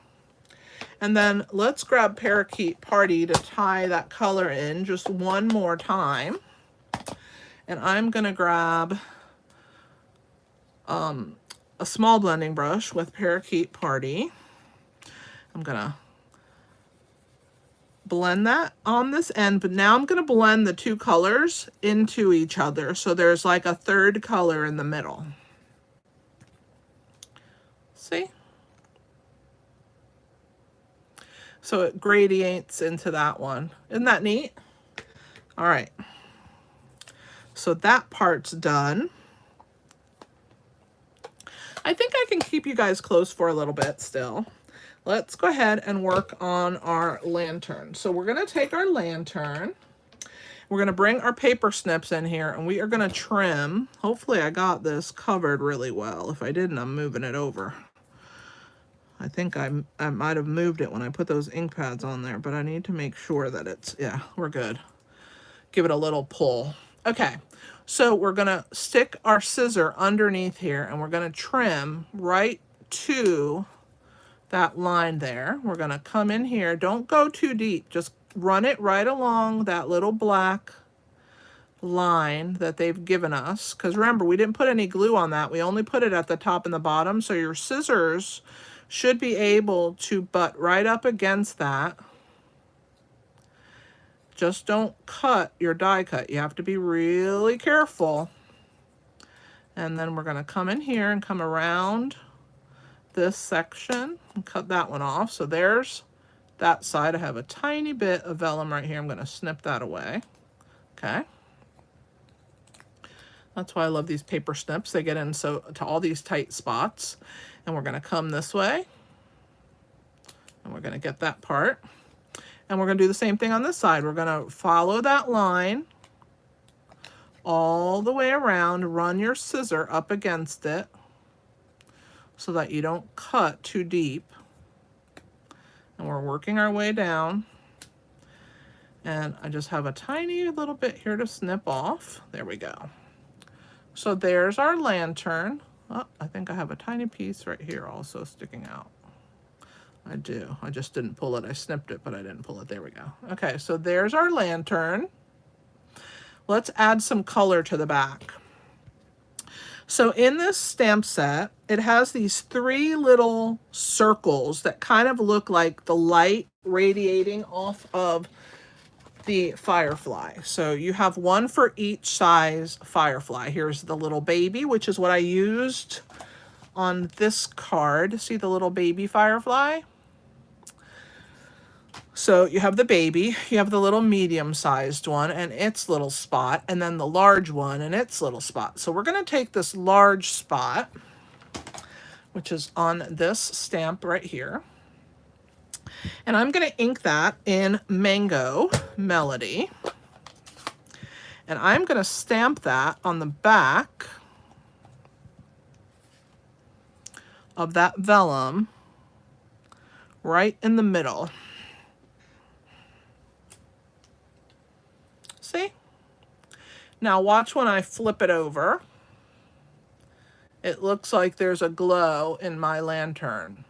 And then let's grab Parakeet Party to tie that color in just one more time. And I'm going to grab a small blending brush with Parakeet Party. I'm going to blend that on this end, but now I'm going to blend the two colors into each other. So there's like a third color in the middle. See? So it gradiates into that one. Isn't that neat? All right. So that part's done. I think I can keep you guys close for a little bit still. Let's go ahead and work on our lantern. So we're going to take our lantern. We're going to bring our paper snips in here, and we are going to trim. Hopefully I got this covered really well. If I didn't, I'm moving it over. I think I might have moved it when I put those ink pads on there, but I need to make sure that it's, yeah, we're good. Give it a little pull. Okay, so we're going to stick our scissor underneath here, and we're going to trim right to that line there. We're going to come in here. Don't go too deep. Just run it right along that little black line that they've given us. Because remember, we didn't put any glue on that. We only put it at the top and the bottom. So your scissors should be able to butt right up against that. Just don't cut your die cut. You have to be really careful. And then we're going to come in here and come around this section and cut that one off. So there's that side. I have a tiny bit of vellum right here. I'm going to snip that away. Okay. That's why I love these paper snips. They get in so to all these tight spots. And we're going to come this way. And we're going to get that part. And we're going to do the same thing on this side. We're going to follow that line all the way around. Run your scissor up against it so that you don't cut too deep. And we're working our way down. And I just have a tiny little bit here to snip off. There we go. So there's our lantern. Oh, I think I have a tiny piece right here also sticking out. I do. I just didn't pull it. I snipped it, but I didn't pull it. There we go. Okay, so there's our lantern. Let's add some color to the back. So in this stamp set, it has these three little circles that kind of look like the light radiating off of the firefly. So you have one for each size firefly. Here's the little baby, which is what I used on this card. See the little baby firefly? So you have the baby, you have the little medium-sized one and its little spot, and then the large one and its little spot. So we're going to take this large spot, which is on this stamp right here, and I'm going to ink that in Mango Melody. And I'm going to stamp that on the back of that vellum right in the middle. See? Now watch when I flip it over. It looks like there's a glow in my lantern.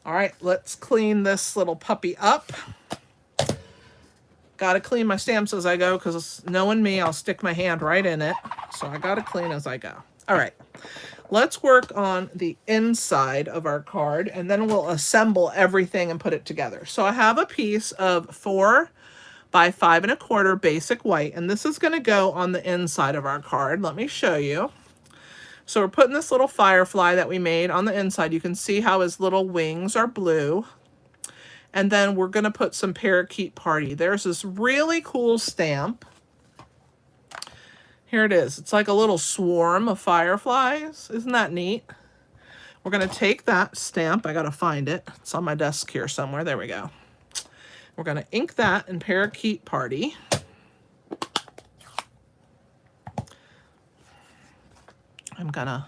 All right, let's clean this little puppy up. Got to clean my stamps as I go because knowing me, I'll stick my hand right in it. So I got to clean as I go. All right. Let's work on the inside of our card, and then we'll assemble everything and put it together. So I have a piece of 4 by 5 1/4 basic white, and this is going to go on the inside of our card. Let me show you. So we're putting this little firefly that we made on the inside. You can see how his little wings are blue. And then we're going to put some Parakeet Party. There's this really cool stamp. Here it is. It's like a little swarm of fireflies. Isn't that neat? We're going to take that stamp. I got to find it. It's on my desk here somewhere. There we go. We're going to ink that in Parakeet Party. I'm going to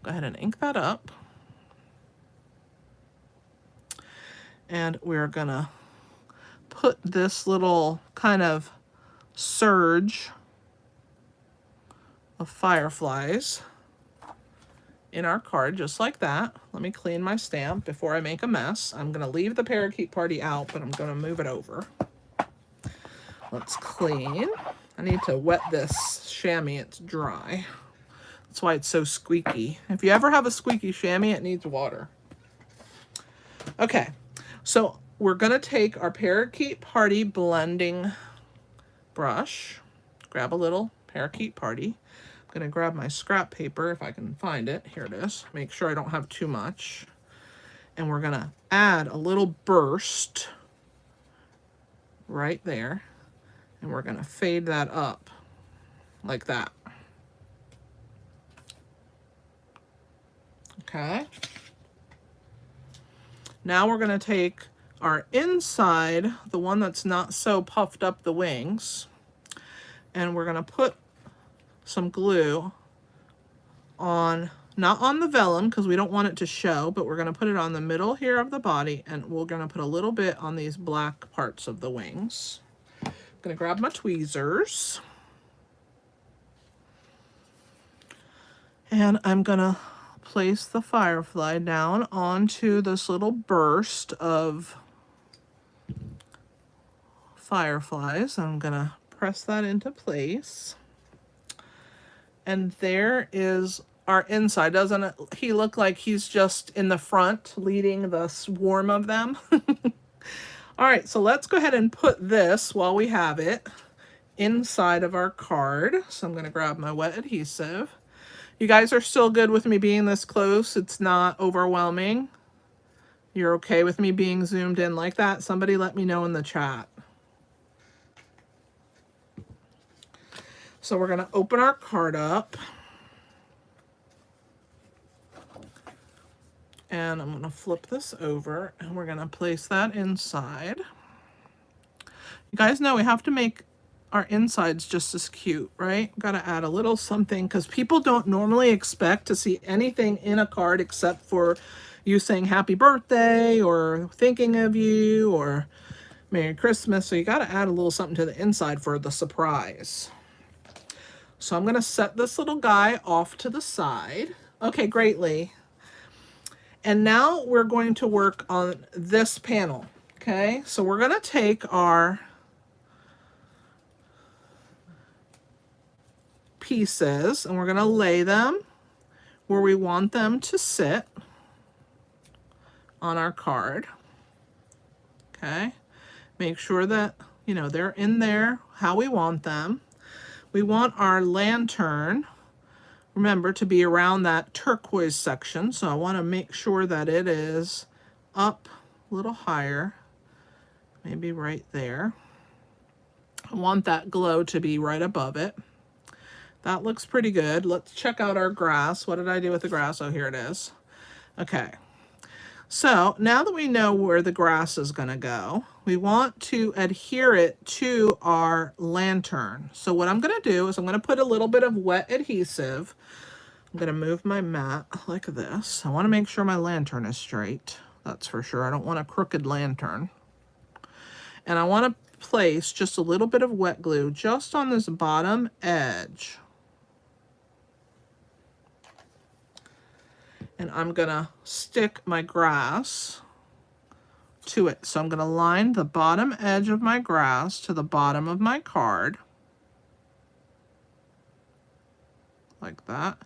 go ahead and ink that up. And we're going to put this little kind of surge of fireflies in our card, just like that. Let me clean my stamp before I make a mess. I'm going to leave the Parakeet Party out, but I'm going to move it over. Let's clean. I need to wet this chamois. It's dry. That's why it's so squeaky. If you ever have a squeaky chamois, it needs water. Okay, so we're going to take our Parakeet Party blending brush. Grab a little Parakeet Party. I'm going to grab my scrap paper if I can find it. Here it is. Make sure I don't have too much. And we're going to add a little burst right there. And we're going to fade that up like that. Okay. Now we're going to take our inside, the one that's not so puffed up the wings, and we're going to put some glue on, not on the vellum because we don't want it to show, but we're going to put it on the middle here of the body, and we're going to put a little bit on these black parts of the wings. I'm going to grab my tweezers, and I'm going to place the firefly down onto this little burst of fireflies. I'm going to press that into place. And there is our inside. Doesn't he look like he's just in the front leading the swarm of them? All right, so let's go ahead and put this, while we have it, inside of our card. So I'm going to grab my wet adhesive. You guys are still good with me being this close? It's not overwhelming? You're okay with me being zoomed in like that? Somebody let me know in the chat. So we're going to open our card up. And I'm going to flip this over, and we're going to place that inside. You guys know we have to make our insides just as cute, right? Got to add a little something because people don't normally expect to see anything in a card except for you saying happy birthday or thinking of you or Merry Christmas. So you got to add a little something to the inside for the surprise. So I'm going to set this little guy off to the side. Okay, greatly. And now we're going to work on this panel. Okay, so we're going to take our pieces and we're going to lay them where we want them to sit on our card. Okay, make sure that, you know, they're in there how we want them. We want our lantern, remember, to be around that turquoise section. So I want to make sure that it is up a little higher, maybe right there. I want that glow to be right above it. That looks pretty good. Let's check out our grass. What did I do with the grass? Oh, here it is. Okay. So now that we know where the grass is going to go, we want to adhere it to our lantern. So what I'm going to do is I'm going to put a little bit of wet adhesive. I'm going to move my mat like this. I want to make sure my lantern is straight. That's for sure. I don't want a crooked lantern. And I want to place just a little bit of wet glue just on this bottom edge. And I'm going to stick my grass to it. So I'm going to line the bottom edge of my grass to the bottom of my card. Like that.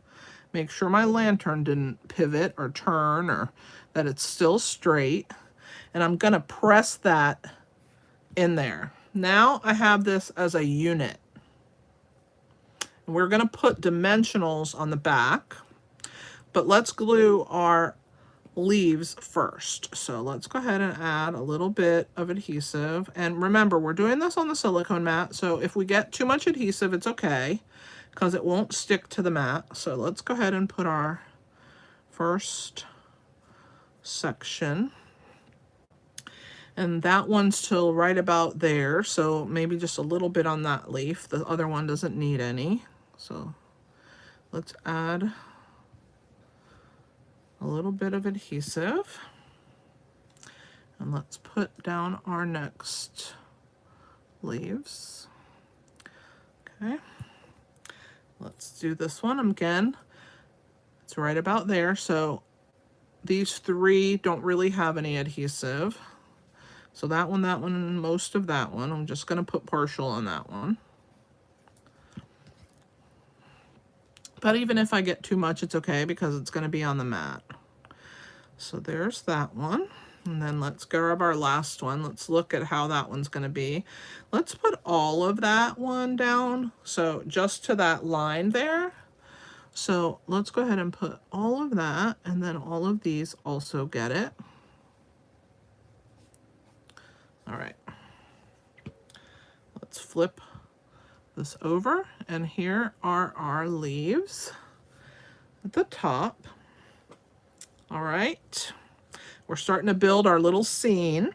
Make sure my lantern didn't pivot or turn or that it's still straight. And I'm going to press that in there. Now I have this as a unit. And we're going to put dimensionals on the back. But let's glue our leaves first. So let's go ahead and add a little bit of adhesive. And remember, we're doing this on the silicone mat, so if we get too much adhesive, it's okay, because it won't stick to the mat. So let's go ahead and put our first section. And that one's till right about there, so maybe just a little bit on that leaf. The other one doesn't need any. So let's add a little bit of adhesive. And let's put down our next leaves. Okay. Let's do this one again. It's right about there. So these three don't really have any adhesive. So that one, and most of that one. I'm just going to put partial on that one. But even if I get too much, it's okay because it's going to be on the mat. So there's that one. And then let's grab our last one. Let's look at how that one's going to be. Let's put all of that one down. So just to that line there. So let's go ahead and put all of that, and then all of these also get it. All right. Let's flip this over, and here are our leaves at the top. All right. We're starting to build our little scene.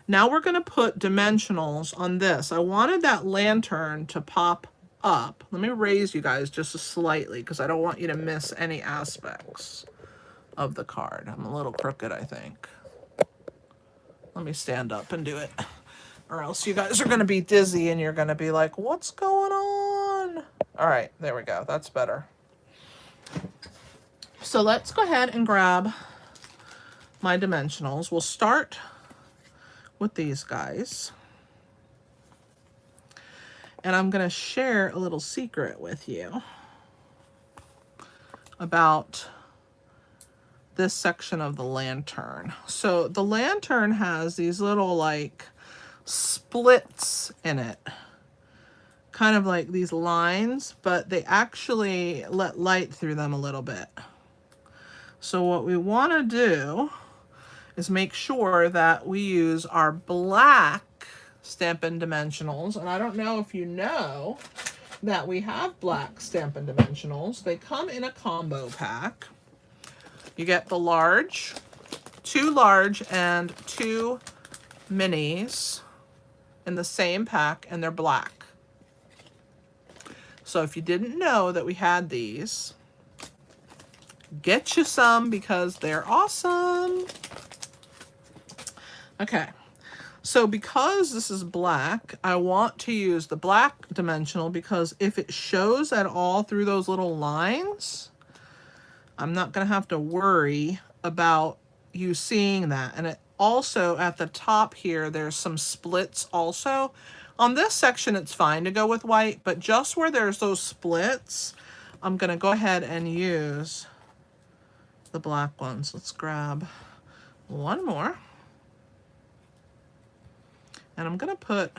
Now we're going to put dimensionals on this. I wanted that lantern to pop up. Let me raise you guys just slightly because I don't want you to miss any aspects of the card. I'm a little crooked, I think. Let me stand up and do it, or else you guys are going to be dizzy and you're going to be like, what's going on? All right, there we go. That's better. So let's go ahead and grab my dimensionals. We'll start with these guys. And I'm going to share a little secret with you about this section of the lantern. So the lantern has these little like splits in it, kind of like these lines, but they actually let light through them a little bit. So what we want to do is make sure that we use our black Stampin' Dimensionals. And I don't know if you know that we have black Stampin' Dimensionals. They come in a combo pack. You get the large, 2 large and 2 minis in the same pack, and they're black. So if you didn't know that we had these, get you some because they're awesome. Okay, so because this is black, I want to use the black dimensional because if it shows at all through those little lines, I'm not going to have to worry about you seeing that. And it also, at the top here, there's some splits also. On this section, it's fine to go with white, but just where there's those splits, I'm going to go ahead and use the black ones. Let's grab one more. And I'm going to put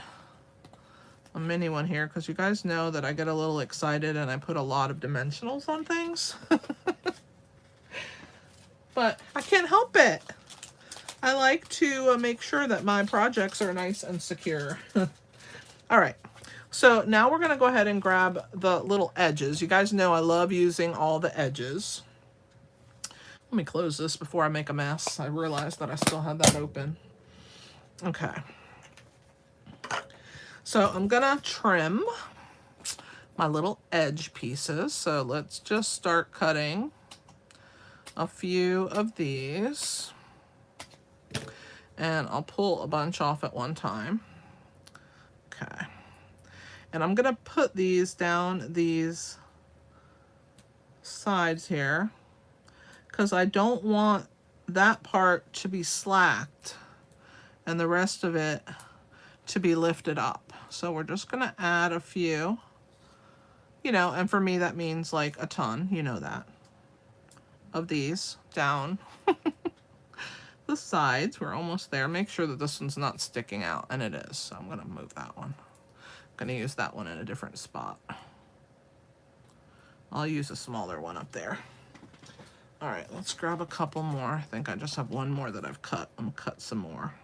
a mini one here because you guys know that I get a little excited and I put a lot of dimensionals on things. But I can't help it. I like to make sure that my projects are nice and secure. All right. So now we're going to go ahead and grab the little edges. You guys know I love using all the edges. Let me close this before I make a mess. I realized that I still had that open. Okay. So I'm going to trim my little edge pieces. So let's just start cutting a few of these, and I'll pull a bunch off at one time. Okay, and I'm gonna put these down these sides here because I don't want that part to be slacked and the rest of it to be lifted up. So we're just gonna add a few, you know, and for me that means like a ton, you know that, of these down the sides. We're almost there. Make sure that this one's not sticking out, and it is. So I'm gonna move that one. I'm gonna use that one in a different spot. I'll use a smaller one up there. All right, let's grab a couple more. I think I just have one more that I've cut. I'm gonna cut some more.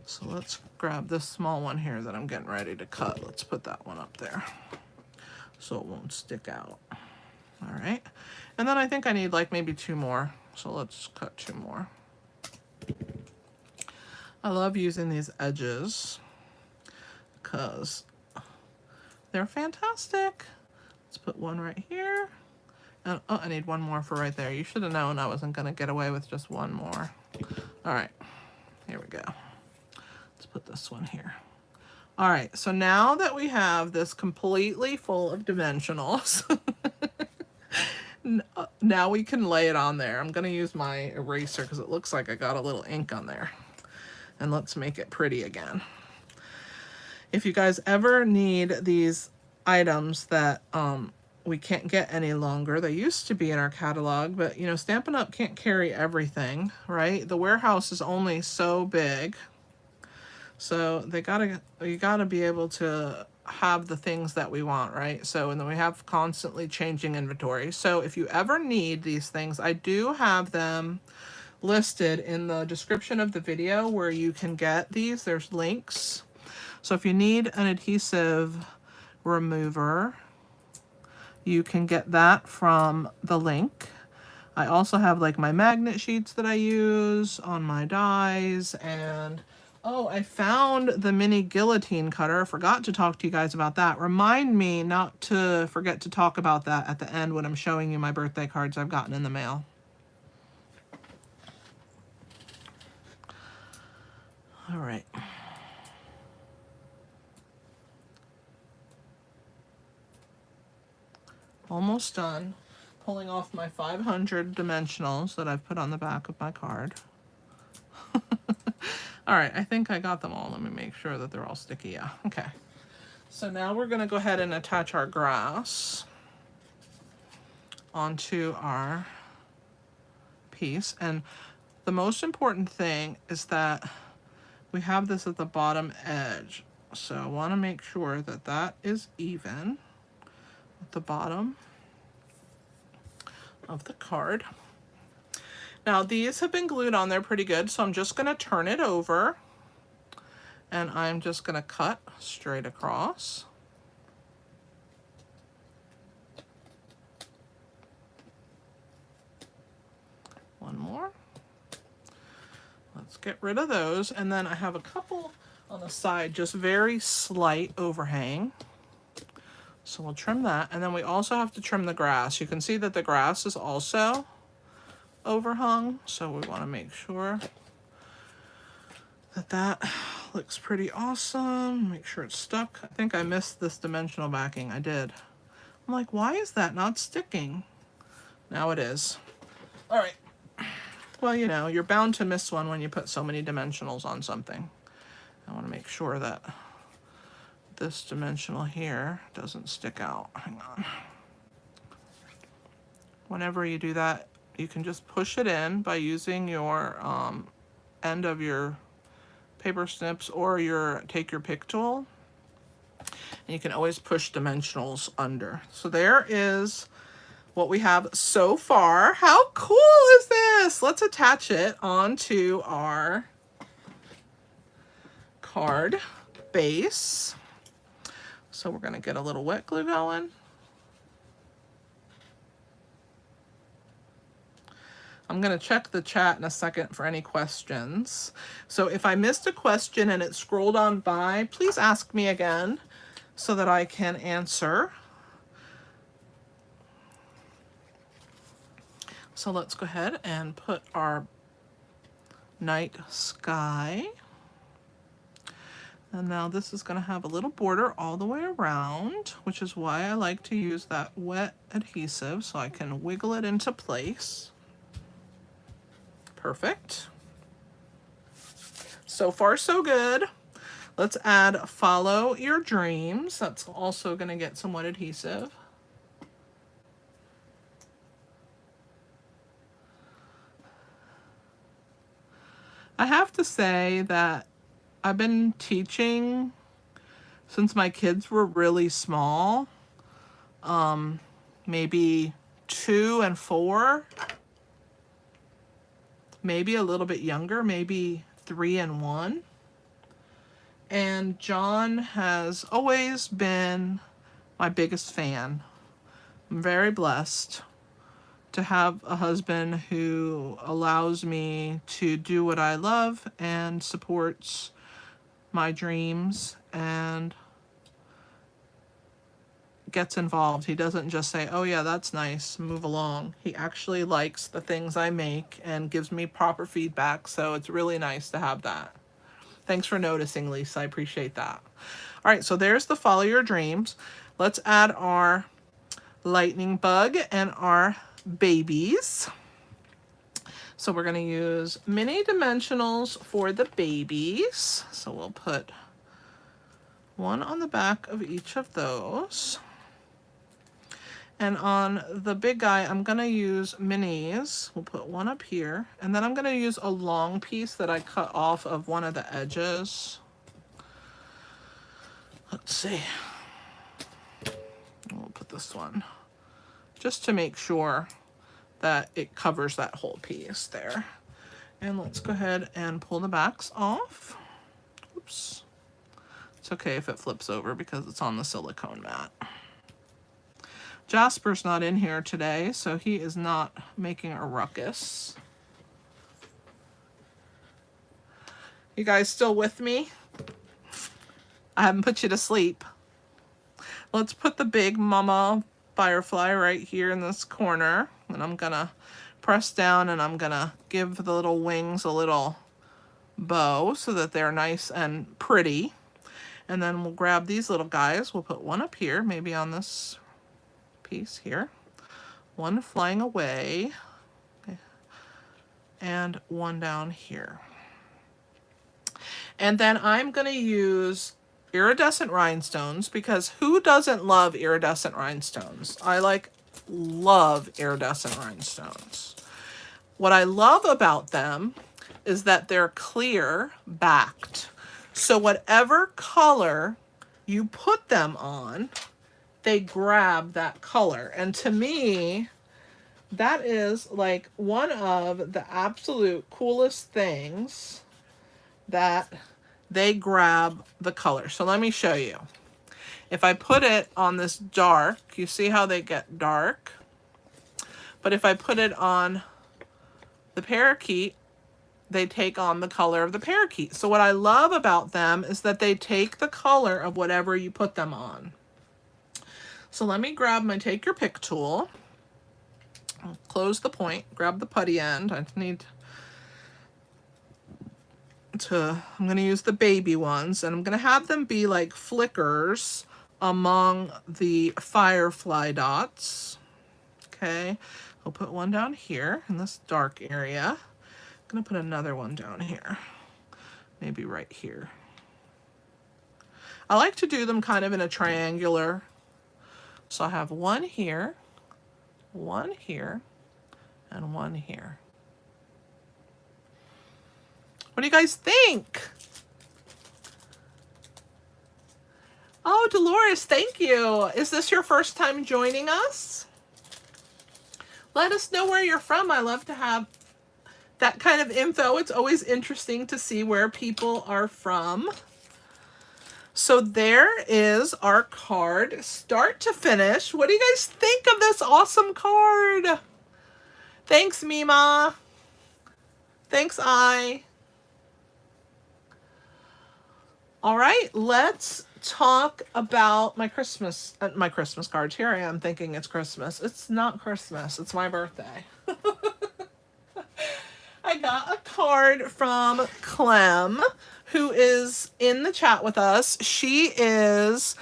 So let's grab this small one here that I'm getting ready to cut. Let's put that one up there so it won't stick out. All right, and then I think I need like maybe 2 more. So let's cut 2 more. I love using these edges because they're fantastic. Let's put one right here. And, oh, I need one more for right there. You should have known I wasn't going to get away with just one more. All right, here we go. Let's put this one here. All right, so now that we have this completely full of dimensionals, now we can lay it on there. I'm going to use my eraser because it looks like I got a little ink on there. And let's make it pretty again. If you guys ever need these items that we can't get any longer, they used to be in our catalog, but you know, Stampin' Up! Can't carry everything, right? The warehouse is only so big. So you gotta be able to have the things that we want, right? So, and then we have constantly changing inventory. So if you ever need these things, I do have them listed in the description of the video where you can get these. There's links. So if you need an adhesive remover, you can get that from the link. I also have like my magnet sheets that I use on my dies, and oh, I found the mini guillotine cutter. I forgot to talk to you guys about that. Remind me not to forget to talk about that at the end when I'm showing you my birthday cards I've gotten in the mail. All right. Almost done. Pulling off my 500 dimensionals that I've put on the back of my card. All right, I think I got them all. Let me make sure that they're all sticky. Yeah, okay. So now we're gonna go ahead and attach our grass onto our piece. And the most important thing is that we have this at the bottom edge. So I wanna make sure that that is even at the bottom of the card. Now these have been glued on there pretty good, so I'm just gonna turn it over and I'm just gonna cut straight across. One more. Let's get rid of those, and then I have a couple on the side, just very slight overhang. So we'll trim that, and then we also have to trim the grass. You can see that the grass is also overhung, so we want to make sure that that looks pretty awesome. Make sure it's stuck. I think I missed this dimensional backing. I did. I'm like, why is that not sticking? Now it is. All right. Well, you know, you're bound to miss one when you put so many dimensionals on something. I want to make sure that this dimensional here doesn't stick out. Hang on. Whenever you do that, you can just push it in by using your end of your paper snips or take your pick tool. And you can always push dimensionals under. So there is what we have so far. How cool is this? Let's attach it onto our card base. So we're going to get a little wet glue going. I'm going to check the chat in a second for any questions. So if I missed a question and it scrolled on by, please ask me again so that I can answer. So let's go ahead and put our night sky. And now this is going to have a little border all the way around, which is why I like to use that wet adhesive so I can wiggle it into place. Perfect. So far, so good. Let's add Follow Your Dreams. That's also going to get some wet adhesive. I have to say that I've been teaching since my kids were really small, maybe 2 and 4, maybe a little bit younger, maybe 3 and 1. And John has always been my biggest fan. I'm very blessed to have a husband who allows me to do what I love and supports my dreams and gets involved. He doesn't just say, oh yeah, that's nice, move along. He actually likes the things I make and gives me proper feedback, so it's really nice to have that. Thanks for noticing, Lisa. I appreciate that. All right, so there's the Follow Your Dreams. Let's add our lightning bug and our babies. So we're going to use mini dimensionals for the babies. So we'll put one on the back of each of those. And on the big guy, I'm going to use minis. We'll put one up here. And then I'm going to use a long piece that I cut off of one of the edges. Let's see. We'll put this one just to make sure that it covers that whole piece there. And let's go ahead and pull the backs off. Oops. It's okay if it flips over because it's on the silicone mat. Jasper's not in here today, so he is not making a ruckus. You guys still with me? I haven't put you to sleep. Let's put the big mama firefly right here in this corner. And I'm gonna press down and I'm gonna give the little wings a little bow so that they're nice and pretty. And then we'll grab these little guys. We'll put one up here, maybe on this piece here. One flying away. Okay. And one down here. And then I'm gonna use iridescent rhinestones, because who doesn't love iridescent rhinestones? I love iridescent rhinestones. What I love about them is that they're clear backed. So whatever color you put them on, they grab that color. And to me, that is like one of the absolute coolest things, that they grab the color. So let me show you. If I put it on this dark, you see how they get dark? But if I put it on the parakeet, they take on the color of the parakeet. So what I love about them is that they take the color of whatever you put them on. So let me grab my Take Your Pick tool. I'll close the point, grab the putty end. I'm going to use the baby ones, and I'm going to have them be like flickers among the firefly dots. Okay, I'll put one down here in this dark area. I'm going to put another one down here, maybe right here. I like to do them kind of in a triangular. So I have one here, and one here. What do you guys think? Oh, Dolores, thank you. Is this your first time joining us? Let us know where you're from. I love to have that kind of info. It's always interesting to see where people are from. So there is our card, start to finish. What do you guys think of this awesome card? Thanks, Mima. Thanks, I. All right, let's talk about my Christmas cards. Here I am thinking it's Christmas. It's not Christmas. It's my birthday. I got a card from Clem, who is in the chat with us. She is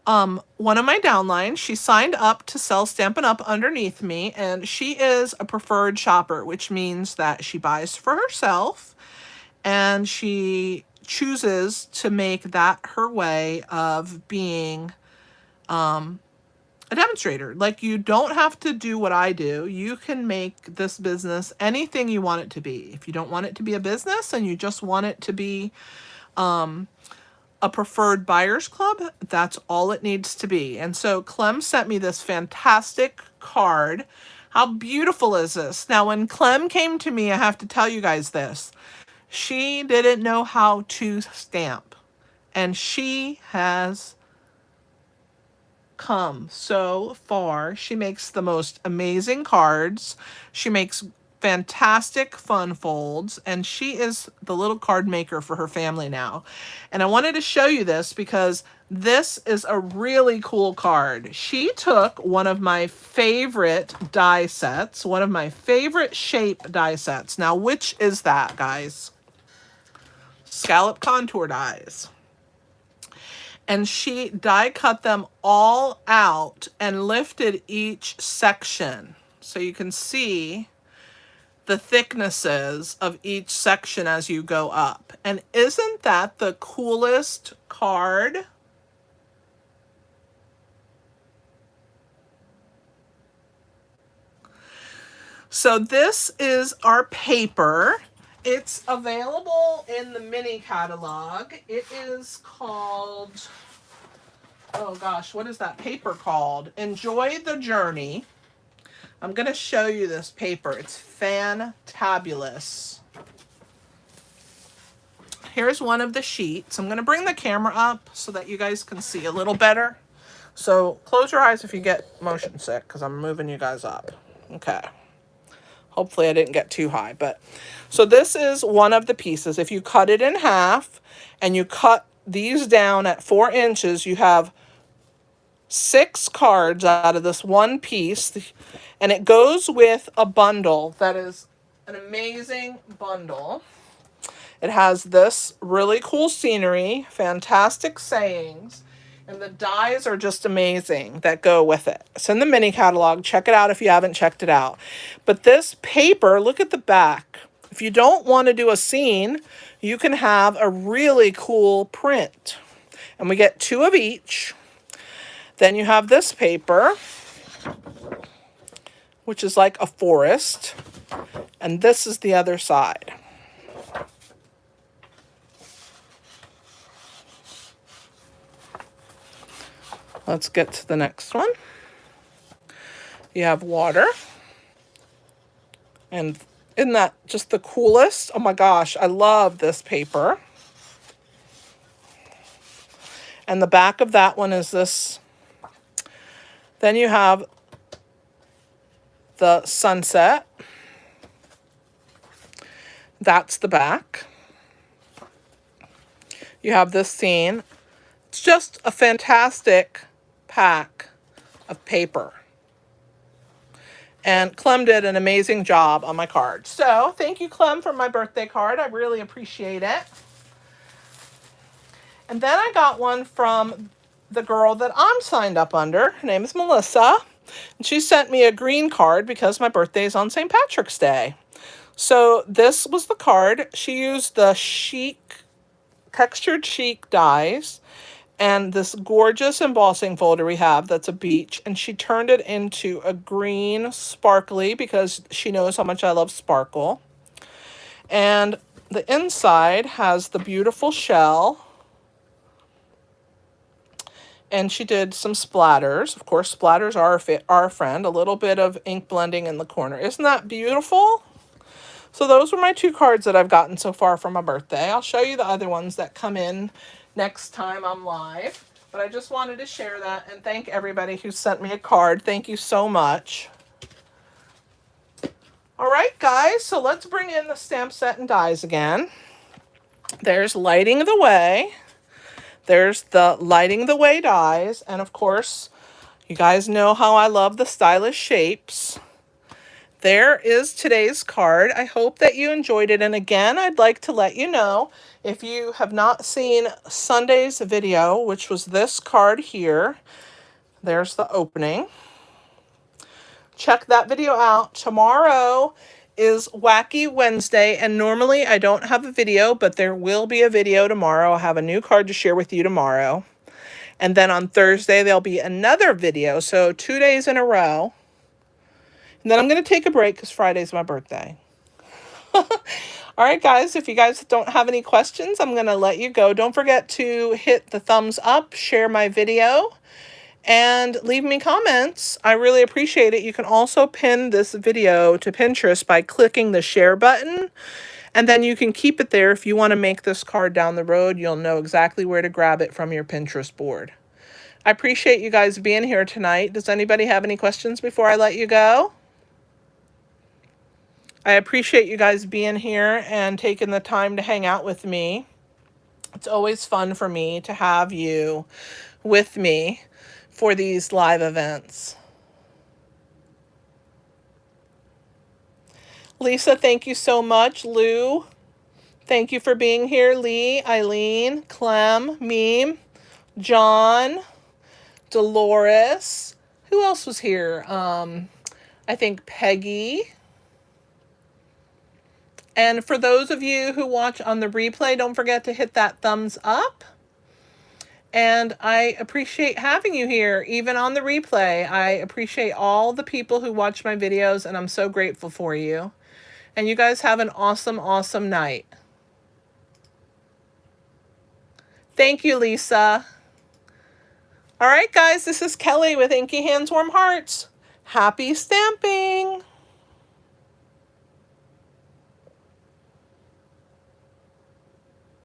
one of my downlines. She signed up to sell Stampin' Up underneath me, and she is a preferred shopper, which means that she buys for herself and she chooses to make that her way of being a demonstrator. Like, you don't have to do what I do. You can make this business anything you want it to be. If you don't want it to be a business and you just want it to be a a preferred buyers club, that's all it needs to be. And so Clem sent me this fantastic card. How beautiful is this? Now, when Clem came to me, I have to tell you guys this. She didn't know how to stamp, and she has come so far. She makes the most amazing cards. She makes fantastic fun folds, and she is the little card maker for her family now. And I wanted to show you this because this is a really cool card. She took one of my favorite die sets, one of my favorite shape die sets. Now, which is that, guys? Scallop contour dies. And she die cut them all out and lifted each section. So you can see the thicknesses of each section as you go up. And isn't that the coolest card? So this is our paper. It's available in the mini catalog. It is called, oh gosh, what is that paper called? Enjoy the Journey. I'm going to show you this paper. It's fantabulous. Here's one of the sheets. I'm going to bring the camera up so that you guys can see a little better. So close your eyes if you get motion sick because I'm moving you guys up. Okay. Hopefully I didn't get too high, but so this is one of the pieces. If you cut it in half and you cut these down at 4 inches, you have 6 cards out of this one piece, and it goes with a bundle that is an amazing bundle. It has this really cool scenery, fantastic sayings, and the dies are just amazing that go with it. It's in the mini catalog. Check it out if you haven't checked it out. But this paper, look at the back. If you don't want to do a scene, you can have a really cool print. And we get 2 of each. Then you have this paper, which is like a forest. And this is the other side. Let's get to the next one. You have water. And isn't that just the coolest? Oh my gosh, I love this paper. And the back of that one is this. Then you have the sunset. That's the back. You have this scene. It's just a fantastic pack of paper. And Clem did an amazing job on my card. So thank you, Clem, for my birthday card. I really appreciate it. And then I got one from the girl that I'm signed up under. Her name is Melissa. And she sent me a green card because my birthday is on St. Patrick's Day. So this was the card. She used the textured chic dies and this gorgeous embossing folder we have that's a beach, and she turned it into a green sparkly because she knows how much I love sparkle. And the inside has the beautiful shell, and she did some splatters. Of course, splatters are our friend. A little bit of ink blending in the corner. Isn't that beautiful? So those were my 2 cards that I've gotten so far for my birthday. I'll show you the other ones that come in next time I'm live. But I just wanted to share that and thank everybody who sent me a card. Thank you so much. All right, guys, so let's bring in the stamp set and dies again. There's Lighting the Way. There's the Lighting the Way dies. And of course, you guys know how I love the stylish shapes. There is today's card. I hope that you enjoyed it. And again, I'd like to let you know, if you have not seen Sunday's video, which was this card here, there's the opening. Check that video out. Tomorrow is Wacky Wednesday, and normally I don't have a video, but there will be a video tomorrow. I'll have a new card to share with you tomorrow. And then on Thursday, there'll be another video, so 2 days in a row. And then I'm going to take a break because Friday's my birthday. All right, guys, if you guys don't have any questions, I'm going to let you go. Don't forget to hit the thumbs up, share my video, and leave me comments. I really appreciate it. You can also pin this video to Pinterest by clicking the share button, and then you can keep it there. If you want to make this card down the road, you'll know exactly where to grab it from your Pinterest board. I appreciate you guys being here tonight. Does anybody have any questions before I let you go? I appreciate you guys being here and taking the time to hang out with me. It's always fun for me to have you with me for these live events. Lisa, thank you so much. Lou, thank you for being here. Lee, Eileen, Clem, Meme, John, Dolores. Who else was here? I think Peggy. And for those of you who watch on the replay, don't forget to hit that thumbs up. And I appreciate having you here, even on the replay. I appreciate all the people who watch my videos, and I'm so grateful for you. And you guys have an awesome, awesome night. Thank you, Lisa. All right, guys, this is Kelly with Inky Hands Warm Hearts. Happy stamping!